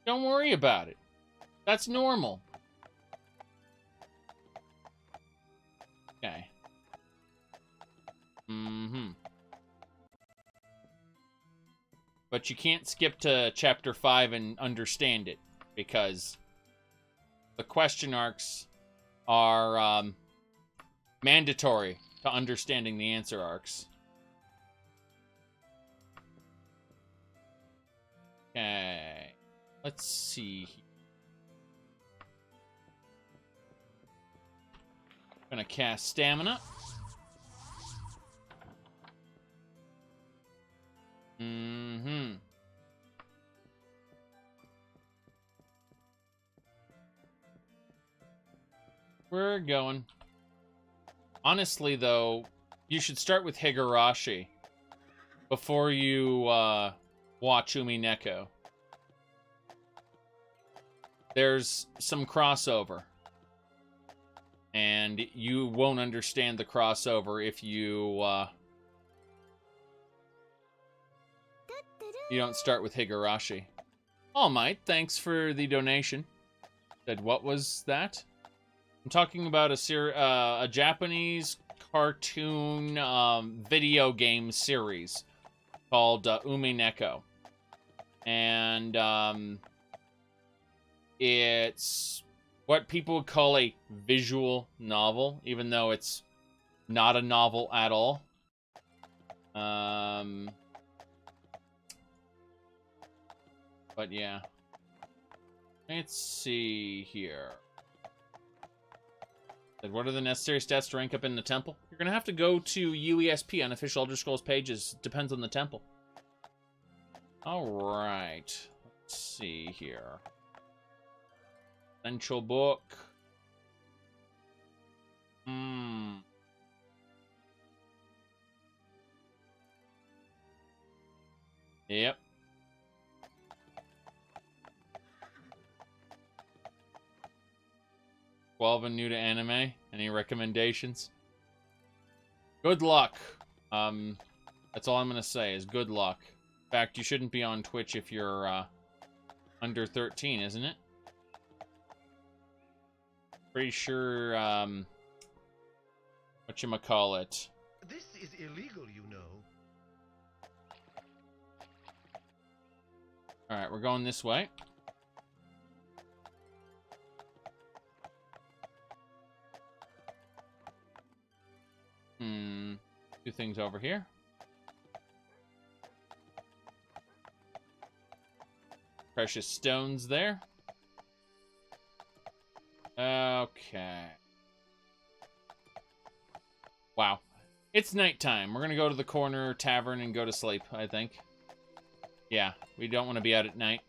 don't worry about it. That's normal. Okay. But you can't skip to chapter 5 and understand it, because the question arcs are mandatory to understanding the answer arcs. Okay. Let's see. Gonna cast stamina. We're going. Honestly, though, you should start with Higurashi before you watch Umineko. There's some crossover, and you won't understand the crossover if you don't start with Higurashi. All Might, thanks for the donation. Said, what was that? I'm talking about a Japanese cartoon video game series called Umineko. And it's what people would call a visual novel, even though it's not a novel at all. But yeah. Let's see here. What are the necessary stats to rank up in the temple? You're going to have to go to UESP, Unofficial Elder Scrolls pages. Depends on the temple. Alright. Let's see here. Essential book. Yep. And new to anime. Any recommendations? Good luck. That's all I'm gonna say is good luck. In fact, you shouldn't be on Twitch if you're under 13, isn't it? Pretty sure whatchamacallit. This is illegal, you know. Alright, we're going this way. Two things over here. Precious stones there. Okay. Wow. It's nighttime. We're gonna go to the corner tavern and go to sleep, I think. Yeah, we don't want to be out at night.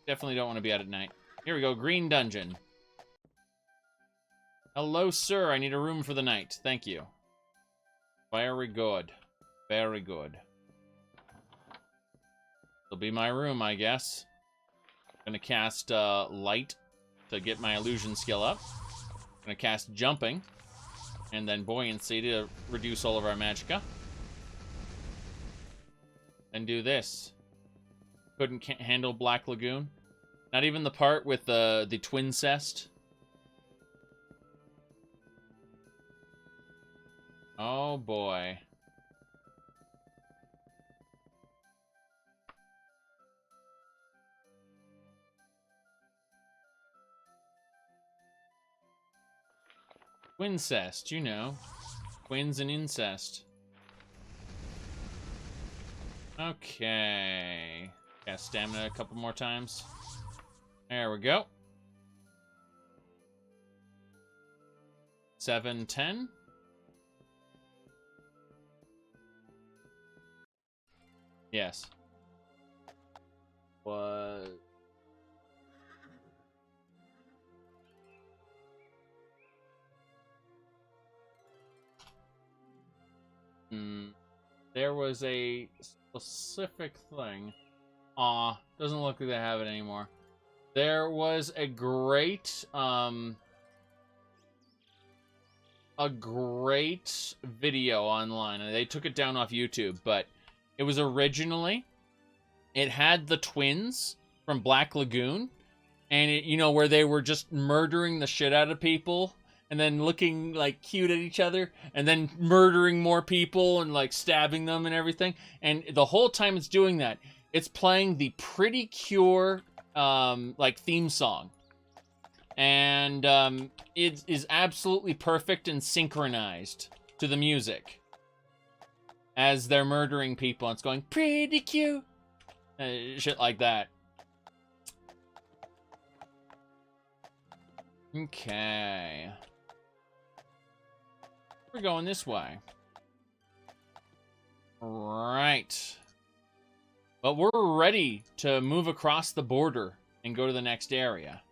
Definitely don't want to be out at night. Here we go, green dungeon. Hello, sir. I need a room for the night. Thank you. Very good. Very good. It'll be my room, I guess. Gonna cast Light to get my illusion skill up. Gonna cast Jumping. And then Buoyancy to reduce all of our magicka. And do this. Couldn't handle Black Lagoon. Not even the part with the twin cest. Oh boy. Twincest, you know. Twins and incest. Okay. Got stamina a couple more times. There we go. 7, 10. Yes. What? There was a specific thing. Aw, doesn't look like they have it anymore. There was a great video online, and they took it down off YouTube, but it was originally, it had the twins from Black Lagoon, and it, you know, where they were just murdering the shit out of people, and then looking, like, cute at each other, and then murdering more people, and, like, stabbing them and everything, and the whole time it's doing that, it's playing the Pretty Cure, like, theme song. And, it is absolutely perfect and synchronized to the music. As they're murdering people, it's going, pretty cute! Shit like that. Okay. We're going this way. Right. But we're ready to move across the border and go to the next area.